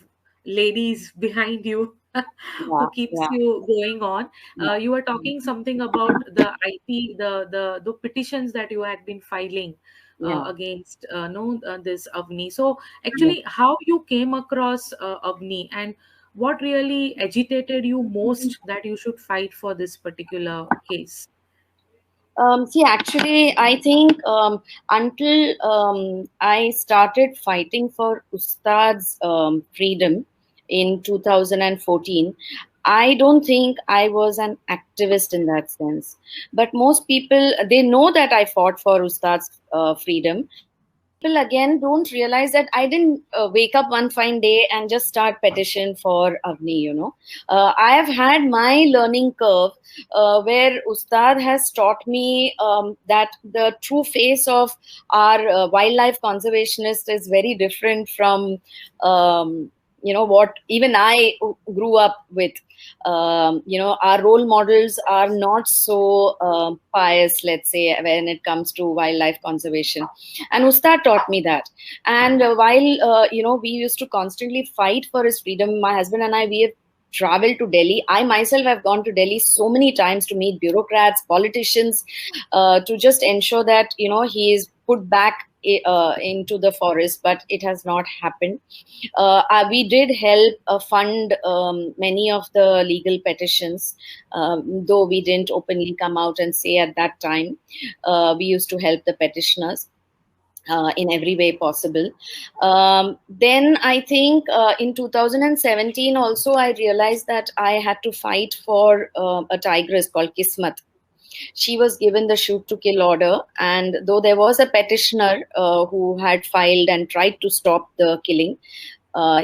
ladies behind you yeah, who keeps yeah, you going on. yeah, You were talking something about the IP, the petitions that you had been filing yeah. against no this Avni. So Yeah. actually, how you came across Avni, and what really agitated you most that you should fight for this particular case? See, actually, I think until I started fighting for Ustad's freedom in 2014, I don't think I was an activist in that sense. But most people, they know that I fought for Ustad's freedom. People again don't realize that I didn't wake up one fine day and just start petition for Avni, you know. I have had my learning curve where Ustad has taught me that the true face of our wildlife conservationist is very different from, what even I grew up with. Our role models are not so pious, let's say, when it comes to wildlife conservation. And Ustad taught me that. And while we used to constantly fight for his freedom, my husband and I, we have traveled to Delhi. I myself have gone to Delhi so many times to meet bureaucrats, politicians, to just ensure that he is put back into the forest, but it has not happened. We did help fund many of the legal petitions, though we didn't openly come out and say at that time. We used to help the petitioners in every way possible. Then I think in 2017 also I realized that I had to fight for a tigress called Kismat. She was given the shoot to kill order, and though there was a petitioner who had filed and tried to stop the killing,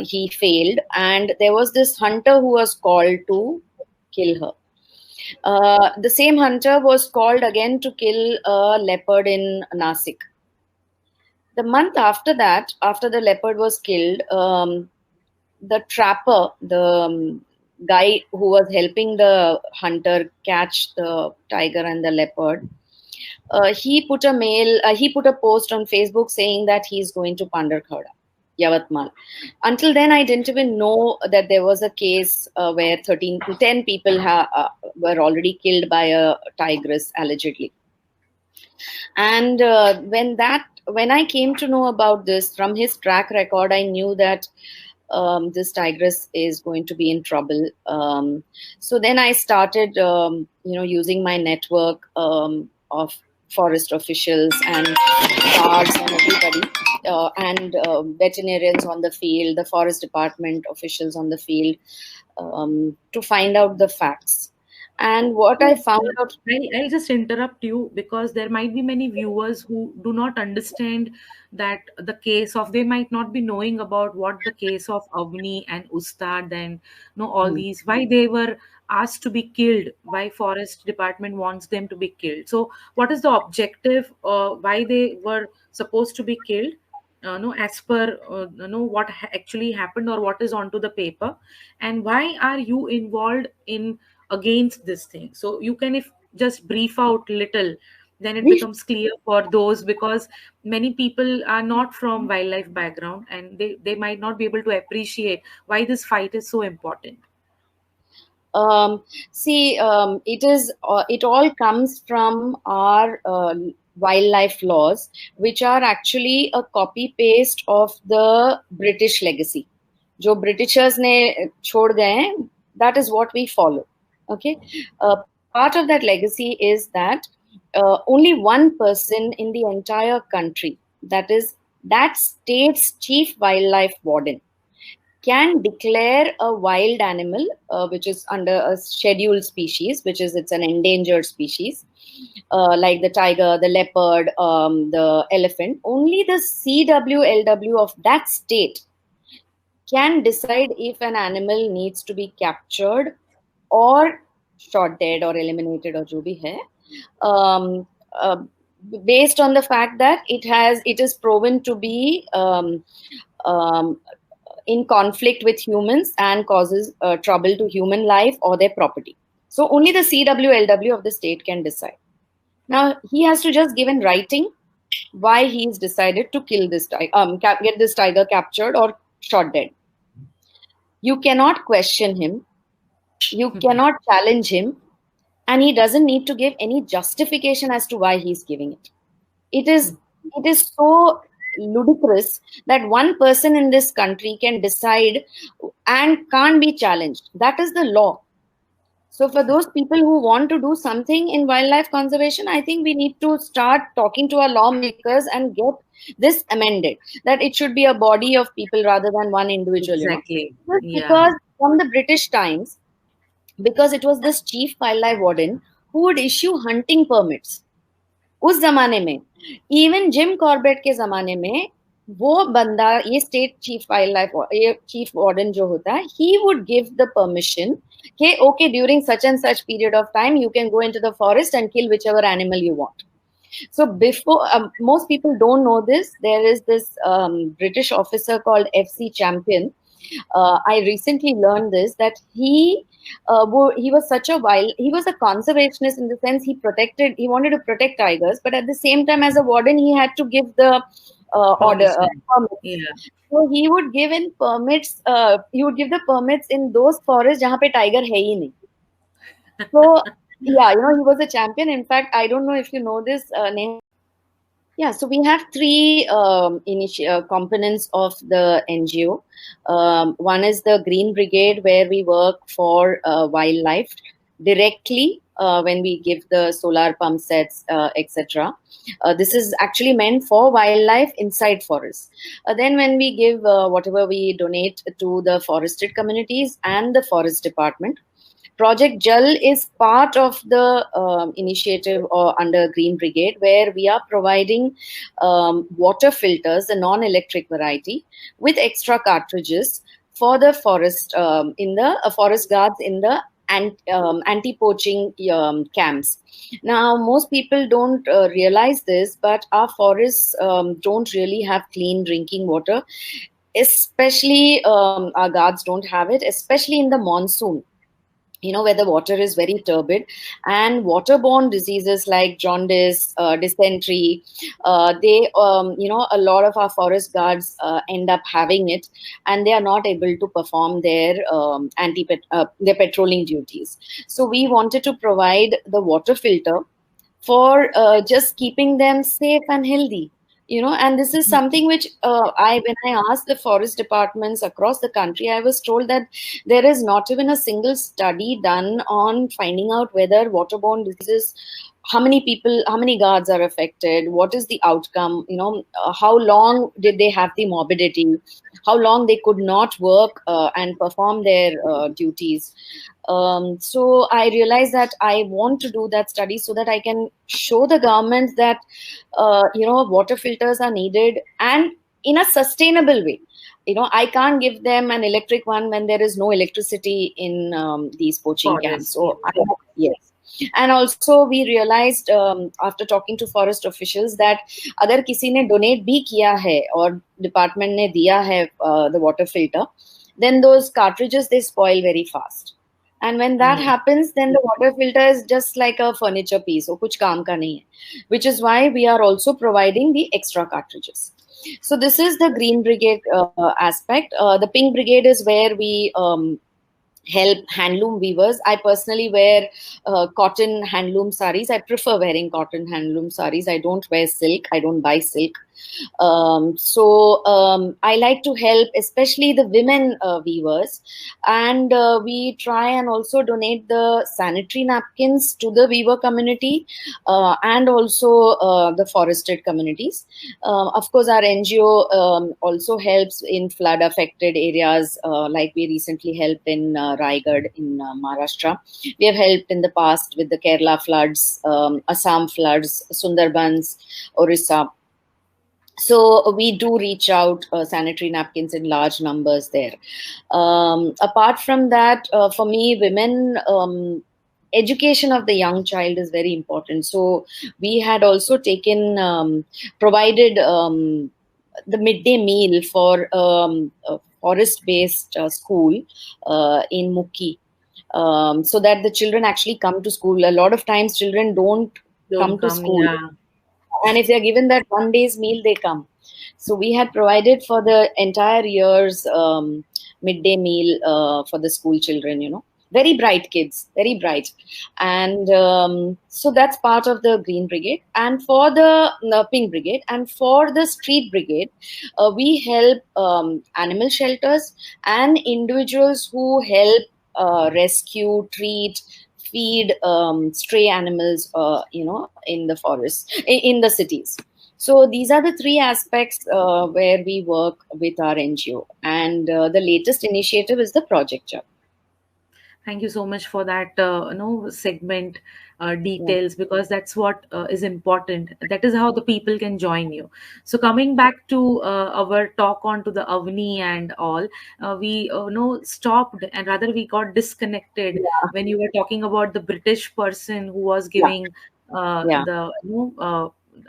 he failed, and there was this hunter who was called to kill her. The same hunter was called again to kill a leopard in Nasik. The month after that, after the leopard was killed, the trapper, the guy who was helping the hunter catch the tiger and the leopard, he put a post on Facebook saying that he's going to Pandarkhada, Yavatmal. Until then, I didn't even know that there was a case where 13 to 10 people were already killed by a tigress, allegedly. And when I came to know about this from his track record, I knew that this tigress is going to be in trouble. So then I started, using my network of forest officials and guards and everybody, and veterinarians on the field, the forest department officials on the field, to find out the facts. And what I So, found out. I'll just interrupt you because there might be many viewers who do not understand that the case of, they might not be knowing about what the case of Avni and Ustad and all Hmm. these, why they were asked to be killed, why forest department wants them to be killed. So what is the objective, why they were supposed to be killed? No, as per what actually happened or what is onto the paper, and why are you involved in against this thing? So you can, if just brief out little, then it becomes clear for those, because many people are not from wildlife background and they might not be able to appreciate why this fight is so important. See, it all comes from our wildlife laws, which are actually a copy paste of the British legacy. जो Britishers ने छोड़ गए हैं, that is what we follow. Okay, part of that legacy is that only one person in the entire country, that is that state's chief wildlife warden, can declare a wild animal, which is under a scheduled species, which is it's an endangered species, like the tiger, the leopard, the elephant. Only the CWLW of that state can decide if an animal needs to be captured or shot dead or eliminated or jo bhi hai, um, uh, based on the fact that it is proven to be um, in conflict with humans and causes trouble to human life or their property. So only the CWLW of the state can decide. Now he has to just give in writing why he's decided to kill this tiger, get this tiger captured or shot dead. You cannot question him. You cannot challenge him, and he doesn't need to give any justification as to why he's giving it. It is so ludicrous that one person in this country can decide and can't be challenged. That is the law. So for those people who want to do something in wildlife conservation, I think we need to start talking to our lawmakers and get this amended, that it should be a body of people rather than one individual. Exactly. Yeah. Because from the British times, because it was this chief wildlife warden who would issue hunting permits. उस जमाने में even Jim Corbett के जमाने में वो बंदा, ये state chief wild life, ये चीफ वार्डन जो होता है, he would give the permission कि okay, during such and such period of time you can go into the forest and kill whichever animal you want. So before, most people don't know this, there is this British officer called FC Champion. I recently learned this, that he was such a he was a conservationist in the sense he wanted to protect tigers, but at the same time as a warden he had to give the order permits. Yeah. So he would give in permits. He would give the permits in those forests जहाँ पे tiger है ही नहीं. So yeah, you know, he was a champion. In fact, I don't know if you know this name. Yeah, so we have three components of the NGO. One is the Green Brigade, where we work for wildlife directly when we give the solar pump sets, etc. This is actually meant for wildlife inside forests. Then when we give whatever we donate to the forested communities and the forest department. Project Jal is part of the initiative under Green Brigade, where we are providing water filters, the non-electric variety, with extra cartridges for the forest in the forest guards in the anti-poaching camps. Now, most people don't realize this, but our forests don't really have clean drinking water. Especially our guards don't have it, especially in the monsoon. You know, where the water is very turbid, and waterborne diseases like jaundice, dysentery, they, you know, a lot of our forest guards end up having it, and they are not able to perform their their patrolling duties. So we wanted to provide the water filter for just keeping them safe and healthy. You know, and this is something which when I asked the forest departments across the country, I was told that there is not even a single study done on finding out whether waterborne diseases, how many people, how many guards are affected, what is the outcome, you know, how long did they have the morbidity, how long they could not work and perform their duties. So I realized that I want to do that study so that I can show the government that, you know, water filters are needed, and in a sustainable way. You know, I can't give them an electric one when there is no electricity in these poaching camps. So yes. And also we realized after talking to forest officials that अगर किसी ने donate भी किया है और department ने दिया है the water filter, then those cartridges, they spoil very fast. And when that happens, then the water filter is just like a furniture piece, or kuch kaam ka nahi hai, which is why we are also providing the extra cartridges. So this is the Green Brigade aspect. The Pink Brigade is where we help handloom weavers. I personally wear cotton handloom saris. I prefer wearing cotton handloom saris. I don't wear silk. I don't buy silk. I like to help, especially the women weavers, and we try and also donate the sanitary napkins to the weaver community, and also the forested communities. Of course, our NGO also helps in flood affected areas, like we recently helped in Raigad in Maharashtra. We have helped in the past with the Kerala floods, Assam floods, Sundarbans, Orissa. So we do reach out sanitary napkins in large numbers there. Apart from that, for me, women, education of the young child is very important. So we had also provided the midday meal for a forest-based school in Mukki, so that the children actually come to school. A lot of times children don't Don't come to come, school, yeah. and if they're given that one day's meal, they come. So we had provided for the entire year's midday meal for the school children, very bright kids, very bright. And so that's part of the Green Brigade. And for the Pink Brigade, and for the Street Brigade, we help animal shelters and individuals who help rescue, treat, feed stray animals, in the forest, in the cities. So these are the three aspects where we work with our NGO. And the latest initiative is the Project Jug. Thank you so much for that, segment Yeah. details, because that's what is important. That is how the people can join you. So coming back to our talk on to the Avni and all, we stopped, and rather we got disconnected when you were talking about the British person who was Yeah. giving Yeah. the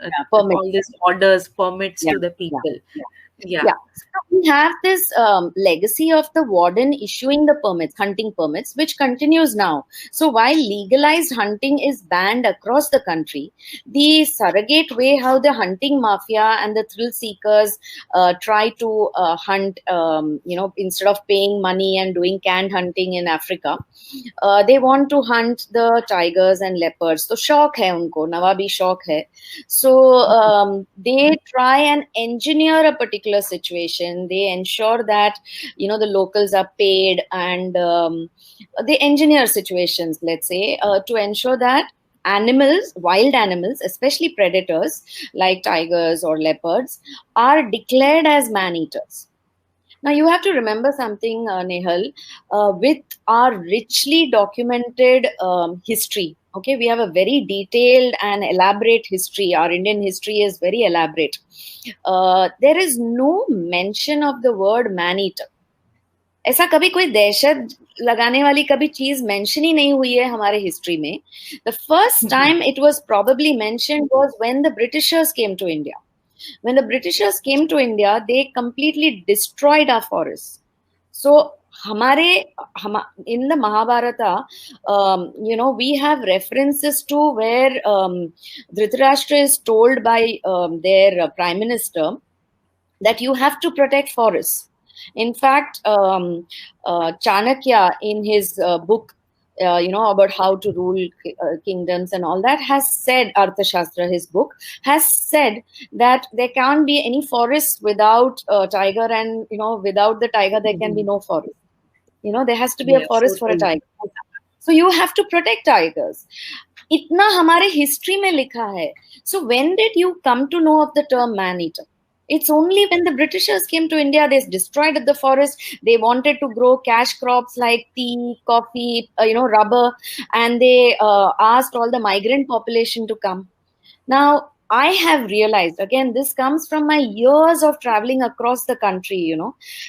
Yeah. Permit. all these orders, permits Yeah. to the Yeah. people. Yeah. Yeah. Yeah, so we have this legacy of the warden issuing the permits, hunting permits, which continues now. So while legalized hunting is banned across the country, the surrogate way how the hunting mafia and the thrill seekers try to hunt, instead of paying money and doing canned hunting in Africa, they want to hunt the tigers and leopards. So शौक है उनको, नवाबी शौक है. So they try and engineer a particular situation. They ensure that the locals are paid, and they engineer situations, let's say, to ensure that animals, wild animals, especially predators like tigers or leopards, are declared as man eaters. Now, you have to remember something, Nehal, with our richly documented history. Okay, we have a very detailed and elaborate history. Our Indian history is very elaborate. There is no mention of the word man eater. ऐसा कभी कोई दहशत लगाने वाली कभी चीज mention ही नहीं हुई है हमारे हिस्ट्री में. The first time it was probably mentioned was when the Britishers came to India. When the Britishers came to India, they completely destroyed our forests. So, in the Mahabharata, we have references to where Dhritarashtra is told by their prime minister that you have to protect forests. In fact, Chanakya, in his book, about how to rule kingdoms and all that, has said, Arthashastra, his book, has said that there can't be any forest without tiger, and without the tiger there can be no forest. There has to be a Yes, forest for a totally. tiger. So you have to protect tigers. इतना हमारे history में लिखा है. So when did you come to know of the term man-eater? It's only when the Britishers came to India, they destroyed the forest. They wanted to grow cash crops like tea, coffee, rubber, and they asked all the migrant population to come. Now, I have realized, again, this comes from my years of traveling across the country,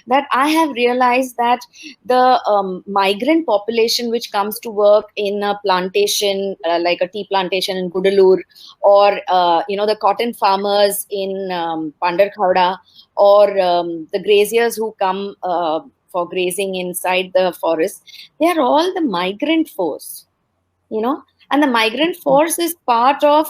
that I have realized that the migrant population which comes to work in a plantation, like a tea plantation in Gudalur, or, the cotton farmers in Pandarkhauda, or the graziers who come for grazing inside the forest, they are all the migrant force, and the migrant force is part of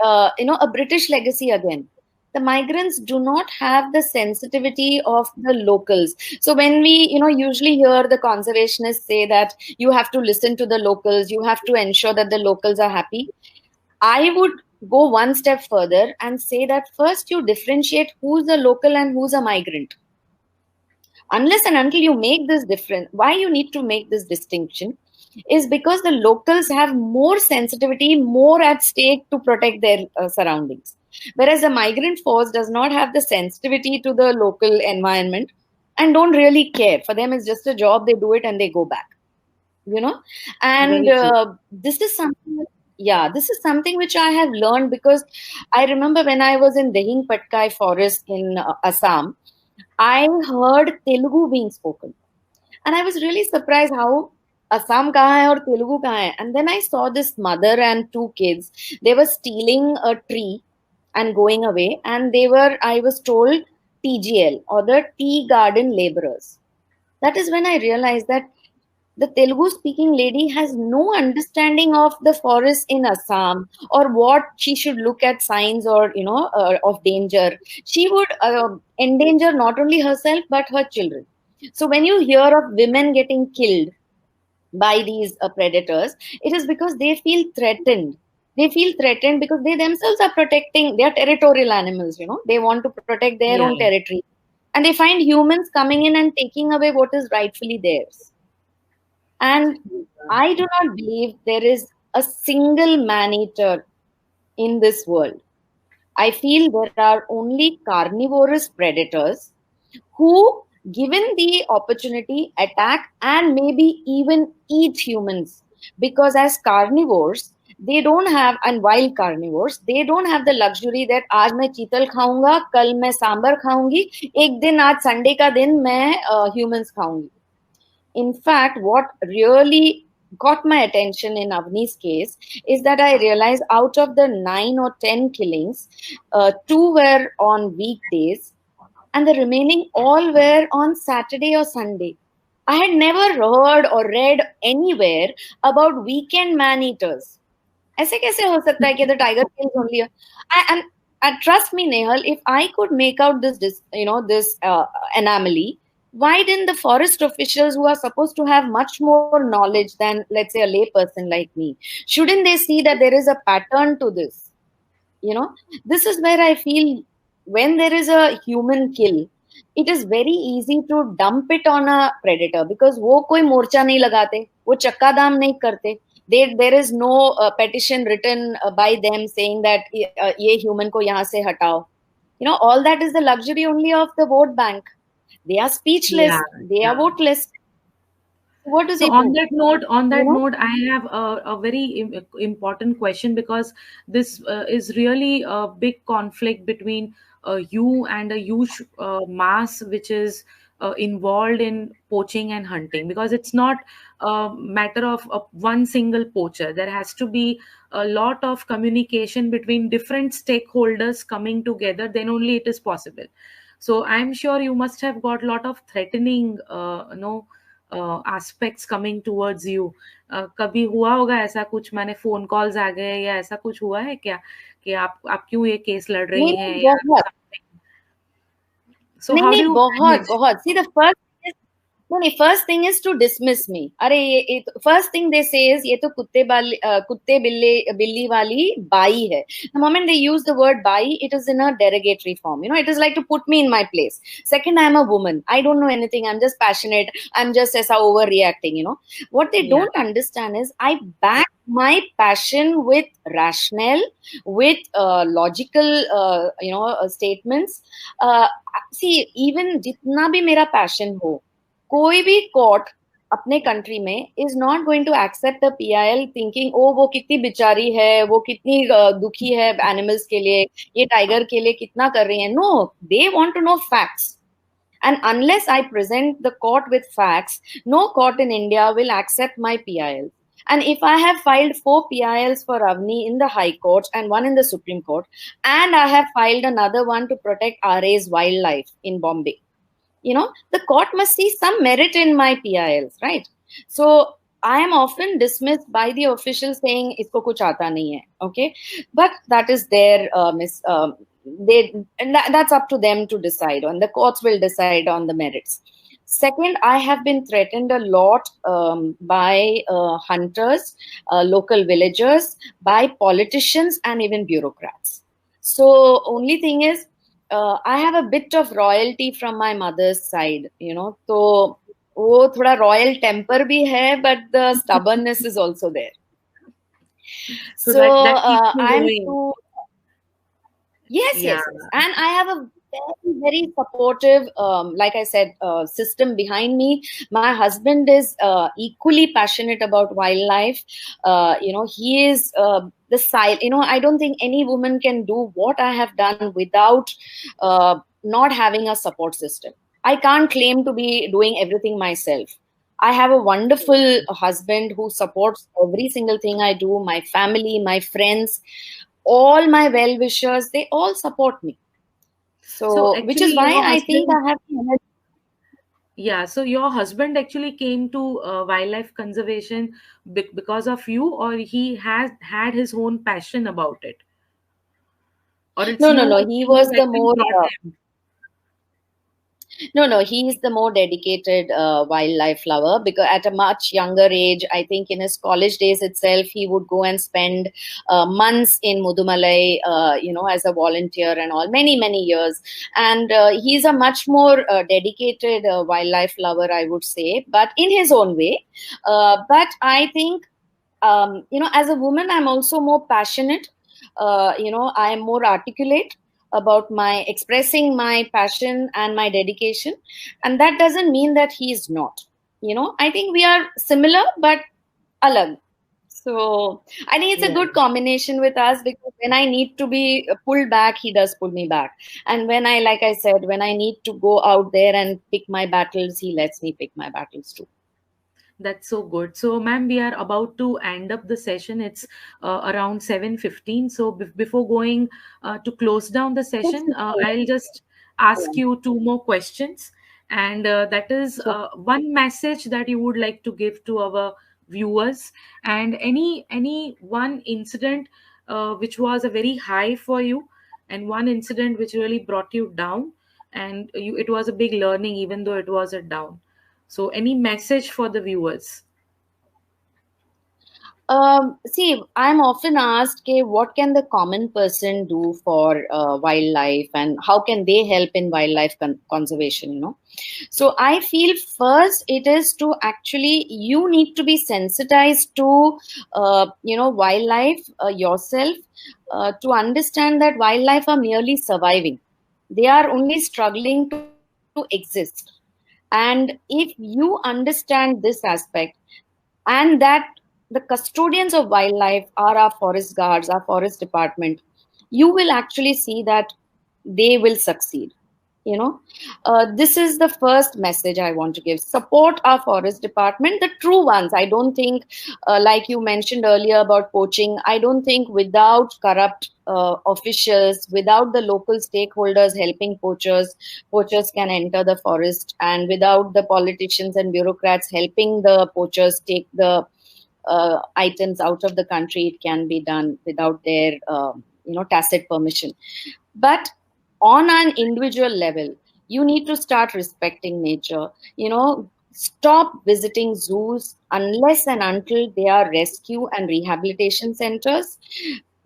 a British legacy again. The migrants do not have the sensitivity of the locals. So when we, usually hear the conservationists say that you have to listen to the locals, you have to ensure that the locals are happy. I would go one step further and say that first you differentiate who's a local and who's a migrant. Unless and until you make this difference, why you need to make this distinction is because the locals have more sensitivity, more at stake to protect their surroundings. Whereas the migrant force does not have the sensitivity to the local environment and don't really care. For them, it's just a job, they do it and they go back, you know. And Very true. this is something, yeah, this is something which I have learned because I remember when I was in Dehing Patkai forest in Assam, I heard Telugu being spoken. And I was really surprised how Assam kahan hai or Telugu kahan hai. And then I saw this mother and two kids. They were stealing a tree and going away. And they were, I was told, TGL or the tea garden laborers. That is when I realized that the Telugu speaking lady has no understanding of the forest in Assam or what she should look at signs or, of danger. She would endanger not only herself but her children. So when you hear of women getting killed by these predators, it is because they feel threatened. They feel threatened because they themselves are protecting their territorial animals, they want to protect their Yeah. own territory. And they find humans coming in and taking away what is rightfully theirs. And I do not believe there is a single man eater in this world. I feel there are only carnivorous predators who, given the opportunity, attack and maybe even eat humans. Because as carnivores, they don't have, and wild carnivores, they don't have the luxury that आज मैं चीतल खाऊंगा, कल मैं सांबर खाऊंगी, एक दिन आज संडे का दिन मैं humans खाऊंगी. In fact, what really got my attention in Avni's case is that I realized out of the 9 or 10 killings, two were on weekdays and the remaining all were on Saturday or Sunday. I had never heard or read anywhere about weekend man eaters. ऐसे कैसे हो सकता है कि the tiger kills only? And trust me, Nehal, if I could make out this anomaly, why didn't the forest officials who are supposed to have much more knowledge than, let's say, a lay person like me, shouldn't they see that there is a pattern to this? This is where I feel when there is a human kill, it is very easy to dump it on a predator because वो कोई मोर्चा नहीं लगाते, वो चक्का दाम नहीं करते. There is no petition written by them saying that ये human को यहाँ से हटाओ. All that is the luxury only of the vote bank. They are Yeah. speechless. They are Yeah. voteless. What do So they do? on You that know? note, I have a very important question, because this is really a big conflict between you and a huge mass which is involved in poaching and hunting, because it's not a matter of one single poacher. There has to be a lot of communication between different stakeholders coming together, then only it is possible. So I'm sure you must have got a lot of threatening aspects coming towards you. कभी हुआ होगा ऐसा कुछ, मैंने phone calls आ गए या ऐसा कुछ हुआ है क्या कि आप क्यों ये केस लड़ रही नहीं हैं नहीं या बहुत समथिंग? सो नहीं हाउ डू नहीं यू बहुत मैनेज? बहुत see the first no, no, first thing is to dismiss me. अरे first thing they say is ये तो कुत्ते बिल्ली वाली बाई है. The moment they use the word by, it is in a derogatory form. It is like to put me in my place. Second, I am a woman. I don't know anything. I'm just passionate. I'm just ऐसा overreacting. What they Yeah. don't understand is I back my passion with rationale, with logical, statements. Uh, See, even जितना भी मेरा passion हो, कोई भी court अपने country में is not going to accept the PIL thinking oh वो कितनी बेचारी है, वो कितनी दुखी है एनिमल्स के लिए, ये टाइगर के लिए कितना कर रही है. No, they want to know facts. And unless I present the court with facts, no court in India will accept my PIL. And if I have filed 4 PILs for Avni in the High Court and one in the Supreme Court, and I have filed another one to protect RA's wildlife in Bombay, the court must see some merit in my PILs, right? So I am often dismissed by the officials saying isko kuch aata nahi hai, okay? But that is their that's up to them to decide on. The courts will decide on the merits. Second, I have been threatened a lot by hunters, local villagers, by politicians, and even bureaucrats. So, only thing is, I have a bit of royalty from my mother's side, you know. So, वो थोड़ा royal temper भी है, but the stubbornness is also there. So So, that keeps you I'm going. too. Yes, Yeah. yes, yes. And I have a very, very supportive, like I said, system behind me. My husband is equally passionate about wildlife. He is I don't think any woman can do what I have done without not having a support system. I can't claim to be doing everything myself. I have a wonderful husband who supports every single thing I do, my family, my friends, all my well wishers, they all support me. So So, which is actually, why your I think husband, I have the energy. yeah, so your husband actually came to wildlife conservation because of you, or he has had his own passion about it, or it's No, no, you, no. He you was who the actually more brought him. No, no, he is the more dedicated wildlife lover because at a much younger age, I think in his college days itself, he would go and spend months in Mudumalai, as a volunteer and all, many, many years. And he's a much more dedicated wildlife lover, I would say, but in his own way. But I think, as a woman, I'm also more passionate. I am more articulate about my expressing my passion and my dedication, and that doesn't mean that he is not. I think we are similar but alag. So I think it's a Yeah. good combination with us because when I need to be pulled back, he does pull me back. And like I said, when I need to go out there and pick my battles, he lets me pick my battles too. That's so good. So, ma'am, we are about to end up the session. It's around 7:15. So, before going to close down the session, I'll just ask you two more questions. And that is So, one message that you would like to give to our viewers, and any one incident which was a very high for you, and one incident which really brought you down, and it was a big learning, even though it was a down. So, any message for the viewers? See, I'm often asked, okay, what can the common person do for wildlife and how can they help in wildlife conservation, So I feel first it is to actually, you need to be sensitized to, wildlife yourself, to understand that wildlife are merely surviving. They are only struggling to exist. And if you understand this aspect, and that the custodians of wildlife are our forest guards, our forest department, you will actually see that they will succeed. This is the first message I want to give. Support our forest department, the true ones. I don't think, like you mentioned earlier about poaching, I don't think without corrupt officials, without the local stakeholders helping poachers can enter the forest, and without the politicians and bureaucrats helping the poachers take the items out of the country, it can be done without their tacit permission. But on an individual level, you need to start respecting nature. Stop visiting zoos unless and until they are rescue and rehabilitation centers.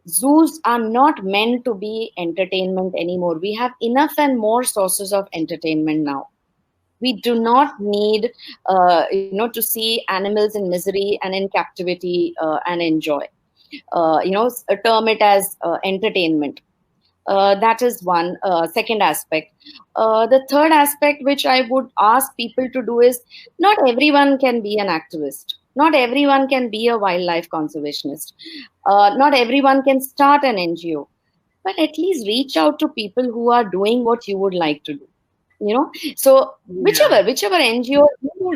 Zoos are not meant to be entertainment anymore. We have enough and more sources of entertainment now. We do not need to see animals in misery and in captivity and enjoy, term it as entertainment. That is one second aspect. The third aspect which I would ask people to do is, not everyone can be an activist, not everyone can be a wildlife conservationist, not everyone can start an NGO, but at least reach out to people who are doing what you would like to do. So Yeah. whichever NGO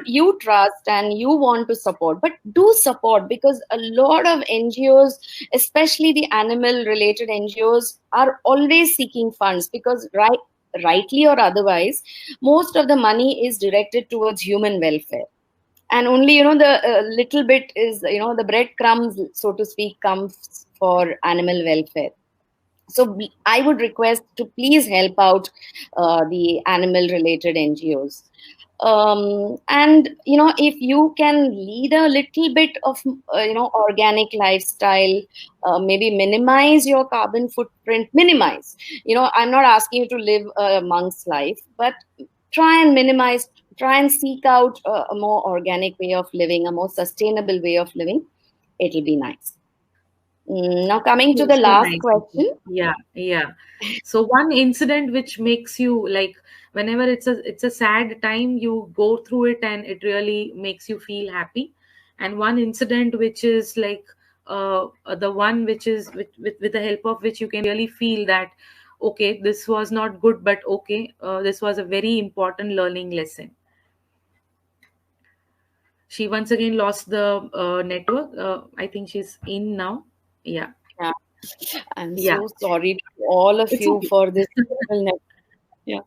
you trust and you want to support, but do support, because a lot of NGOs, especially the animal related NGOs, are always seeking funds because rightly or otherwise, most of the money is directed towards human welfare, and only the little bit is, the breadcrumbs, so to speak, comes for animal welfare. So I would request to please help out the animal related NGOs. And if you can lead a little bit of organic lifestyle, maybe minimize your carbon footprint, minimize. I'm not asking you to live a monk's life, but try and minimize, try and seek out a more organic way of living, a more sustainable way of living. It'll be nice. Now coming to So, the so last nice. question. Yeah, yeah. So one incident which makes you like, whenever it's a sad time, you go through it and it really makes you feel happy. And one incident which is like the one which is with the help of which you can really feel that okay, this was not good, but okay, this was a very important learning lesson. She once again lost the network. I think she's in now. Yeah, Yeah, I'm yeah. so sorry to all of It's you okay. for this. Yeah.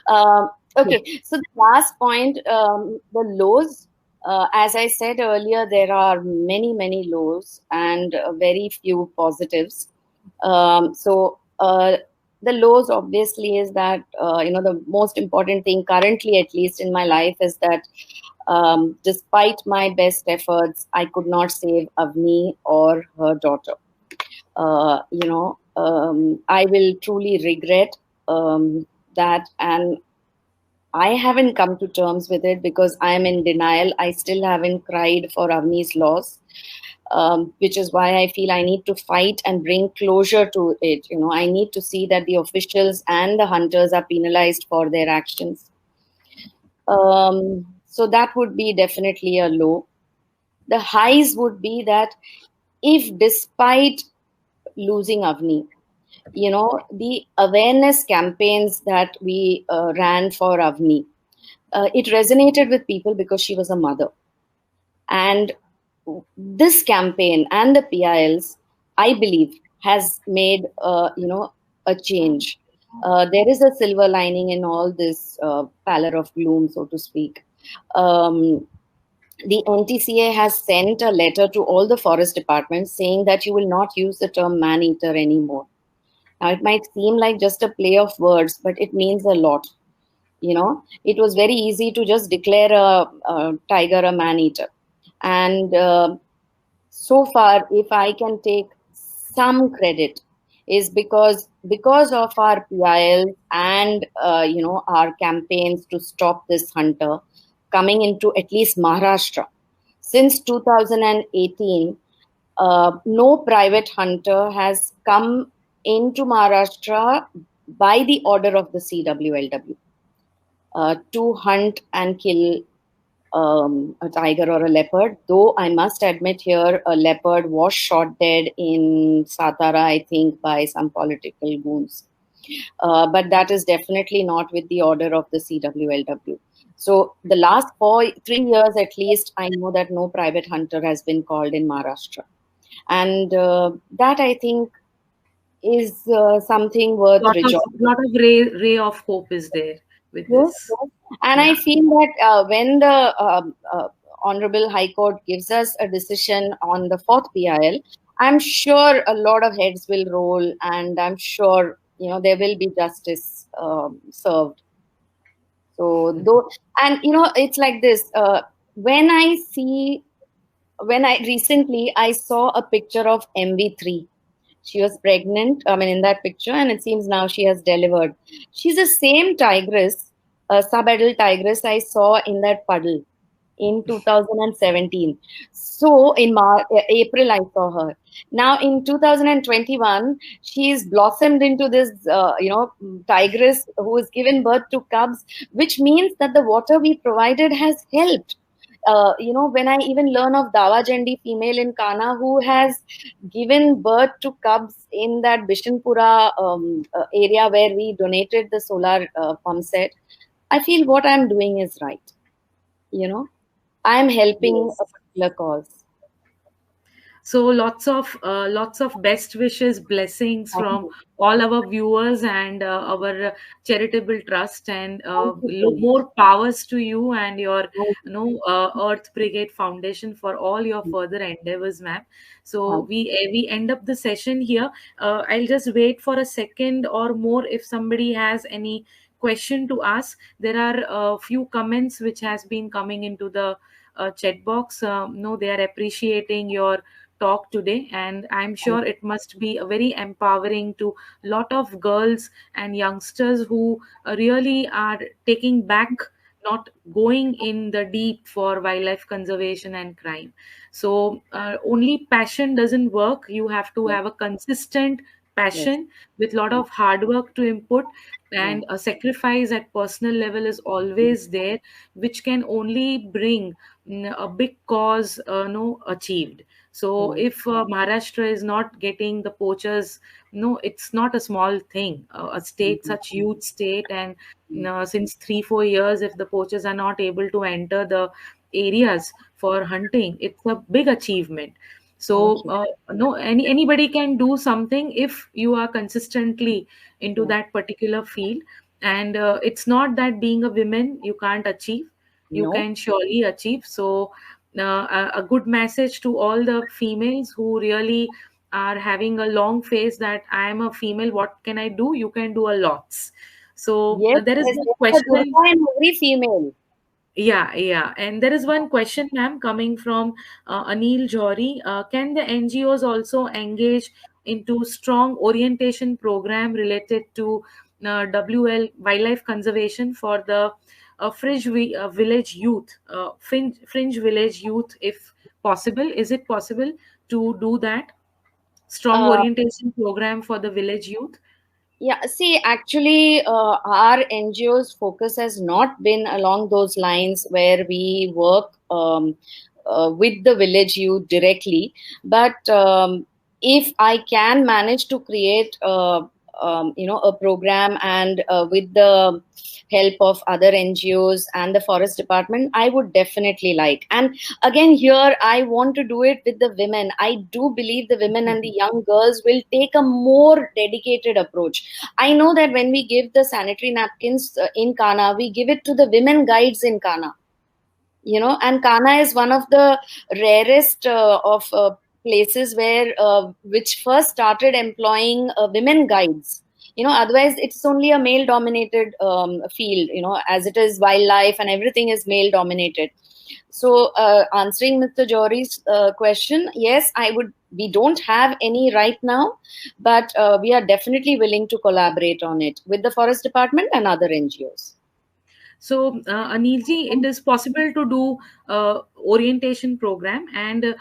Um, Yeah. okay, so the last point, the lows. As I said earlier, there are many, many lows and very few positives. So the lows obviously is that the most important thing currently, at least in my life, is that despite my best efforts, I could not save Avni or her daughter. I will truly regret that, and I haven't come to terms with it because I'm in denial. I still haven't cried for Avni's loss, which is why I feel I need to fight and bring closure to it. I need to see that the officials and the hunters are penalized for their actions. So that would be definitely a low. The highs would be that if despite losing Avni, the awareness campaigns that we ran for Avni, it resonated with people because she was a mother. And this campaign and the PILs, I believe, has made a change. There is a silver lining in all this pallor of gloom, so to speak. Um, the NTCA has sent a letter to all the forest departments saying that you will not use the term man eater anymore. Now, it might seem like just a play of words, but it means a lot. It was very easy to just declare a tiger a man eater. And so far, if I can take some credit, is because of our PIL and our campaigns to stop this hunter coming into at least Maharashtra. Since 2018, no private hunter has come into Maharashtra by the order of the CWLW to hunt and kill a tiger or a leopard. Though I must admit here, a leopard was shot dead in Satara, I think, by some political goons. But that is definitely not with the order of the CWLW. So the last 3 years at least, I know that no private hunter has been called in Maharashtra. And that I think is something worth rejoicing. Lot of ray of hope is there with Yes, this. yes. And I Yeah. feel that when the Honorable High Court gives us a decision on the fourth PIL, I'm sure a lot of heads will roll, and I'm sure there will be justice served. So though, and it's like this. When I see, when I recently I saw a picture of MV3. She was pregnant, I mean, in that picture, and it seems now she has delivered. She's the same tigress, sub-adult tigress I saw in that puddle in 2017. So in April, I saw her. Now in 2021, she's blossomed into this, tigress who has given birth to cubs, which means that the water we provided has helped. When I even learn of Dawa Jendi female in Kana who has given birth to cubs in that Bishanpura area where we donated the solar pump set, I feel what I'm doing is right. You know, I'm helping a Yes. particular cause. So lots of best wishes, blessings Thank from you. all our viewers and our charitable trust, and Thank you so much. more powers to you and your Thank Earth Brigade Foundation for all your you. further endeavors, ma'am. So Thank we end up the session here. I'll just wait for a second or more if somebody has any question to ask. There are a few comments which has been coming into the chat box. No, they are appreciating your talk today, and I'm sure it must be a very empowering to lot of girls and youngsters who really are taking back, not going in the deep for wildlife conservation and crime. So only passion doesn't work. You have to Yes. have a consistent Yes. passion with lot Yes. of hard work to input, Yeah. and a sacrifice at personal level is always there, which can only bring a big cause no achieved. So Yeah. if Maharashtra is not getting the poachers, no, it's not a small thing. A state, Mhm. such huge state, and Mm. since 3 4 years, if the poachers are not able to enter the areas for hunting, it's a big achievement. Thank So you. no, anybody can do something if you are consistently into Yeah. that particular field. And it's not that being a woman you can't achieve, you No. can surely achieve. So a good message to all the females who really are having a long face that I am a female, what can I do? You can do a lots. So Yes, there is yes, one there's a question. Durga in every female. Yeah, yeah. And there is one question, ma'am, coming from Anil Jory. Can the NGOs also engage into strong orientation program related to WL wildlife conservation for the village youth, fringe village youth, if possible? Is it possible to do that? Strong Uh, orientation program for the village youth? Yeah, see, actually, our NGO's focus has not been along those lines where we work with the village youth directly. But if I can manage to create, a program and with the help of other NGOs and the forest department, I would definitely like. And again, here I want to do it with the women. I do believe the women and the young girls will take a more dedicated approach. I know that when we give the sanitary napkins in Kana, we give it to the women guides in Kana. And Kana is one of the rarest of places where which first started employing women guides. Otherwise it's only a male dominated field. As it is, wildlife and everything is male dominated. So, answering Mr. Jory's question, yes, I would. We don't have any right now, but we are definitely willing to collaborate on it with the forest department and other NGOs. So, Anilji, it is possible to do orientation program, and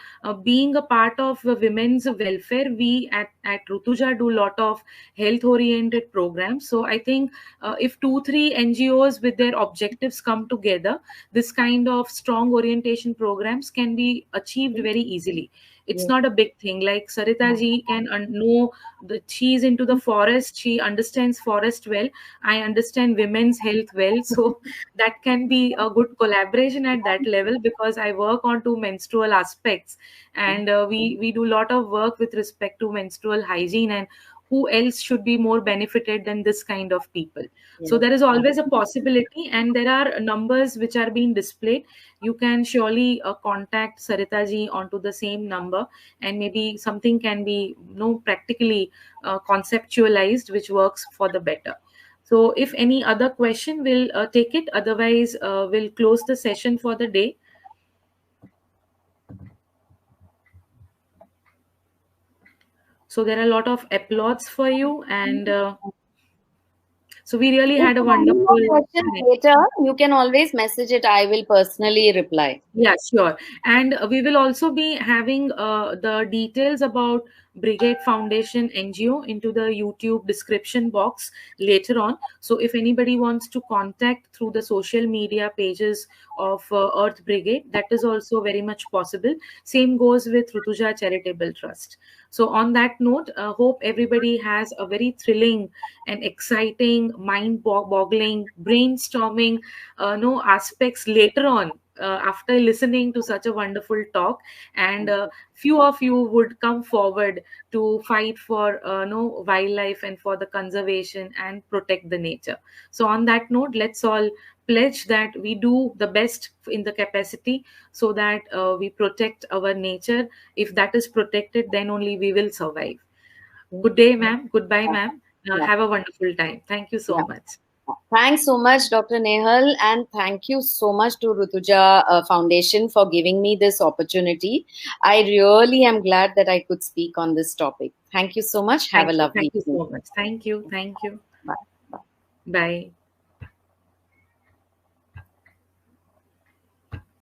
being a part of women's welfare, we at Rutuja do lot of health oriented programs. So, I think if 2 3 NGOs with their objectives come together, this kind of strong orientation programs can be achieved very easily. It's Yes. not a big thing. Like Sarita ji can know that she's into the forest, she understands forest well. I understand women's health well. So that can be a good collaboration at that level, because I work on two menstrual aspects, and we do a lot of work with respect to menstrual hygiene, and who else should be more benefited than this kind of people. So Yes. there is always a possibility, and there are numbers which are being displayed. You can surely contact Sarita ji onto the same number, and maybe something can be practically conceptualized which works for the better. So if any other question, we'll take it. Otherwise, we'll close the session for the day. So there are a lot of applause for you, and so we really If had a you have any wonderful more questions time. later, you can always message it. I will personally reply. Yeah, sure. And we will also be having the details about Brigade Foundation NGO into the YouTube description box later on. So if anybody wants to contact through the social media pages of Earth Brigade, that is also very much possible. Same goes with Rutuja Charitable Trust. So on that note, hope everybody has a very thrilling and exciting, mind-boggling, brainstorming, no aspects later on after listening to such a wonderful talk, and few of you would come forward to fight for no wildlife and for the conservation and protect the nature. So on that note, let's all pledge that we do the best in the capacity, so that we protect our nature. If that is protected, then only we will survive. Yeah. Good day, ma'am. Goodbye, ma'am. Yeah. Have a wonderful time. Thank you so Yeah. much. Thanks so much, Dr. Nehal, and thank you so much to Rutuja Foundation for giving me this opportunity. I really am glad that I could speak on this topic. Thank you so much. Have a Thank you. lovely Thank you evening. so much. Thank you. Thank you. Bye. Bye. Bye.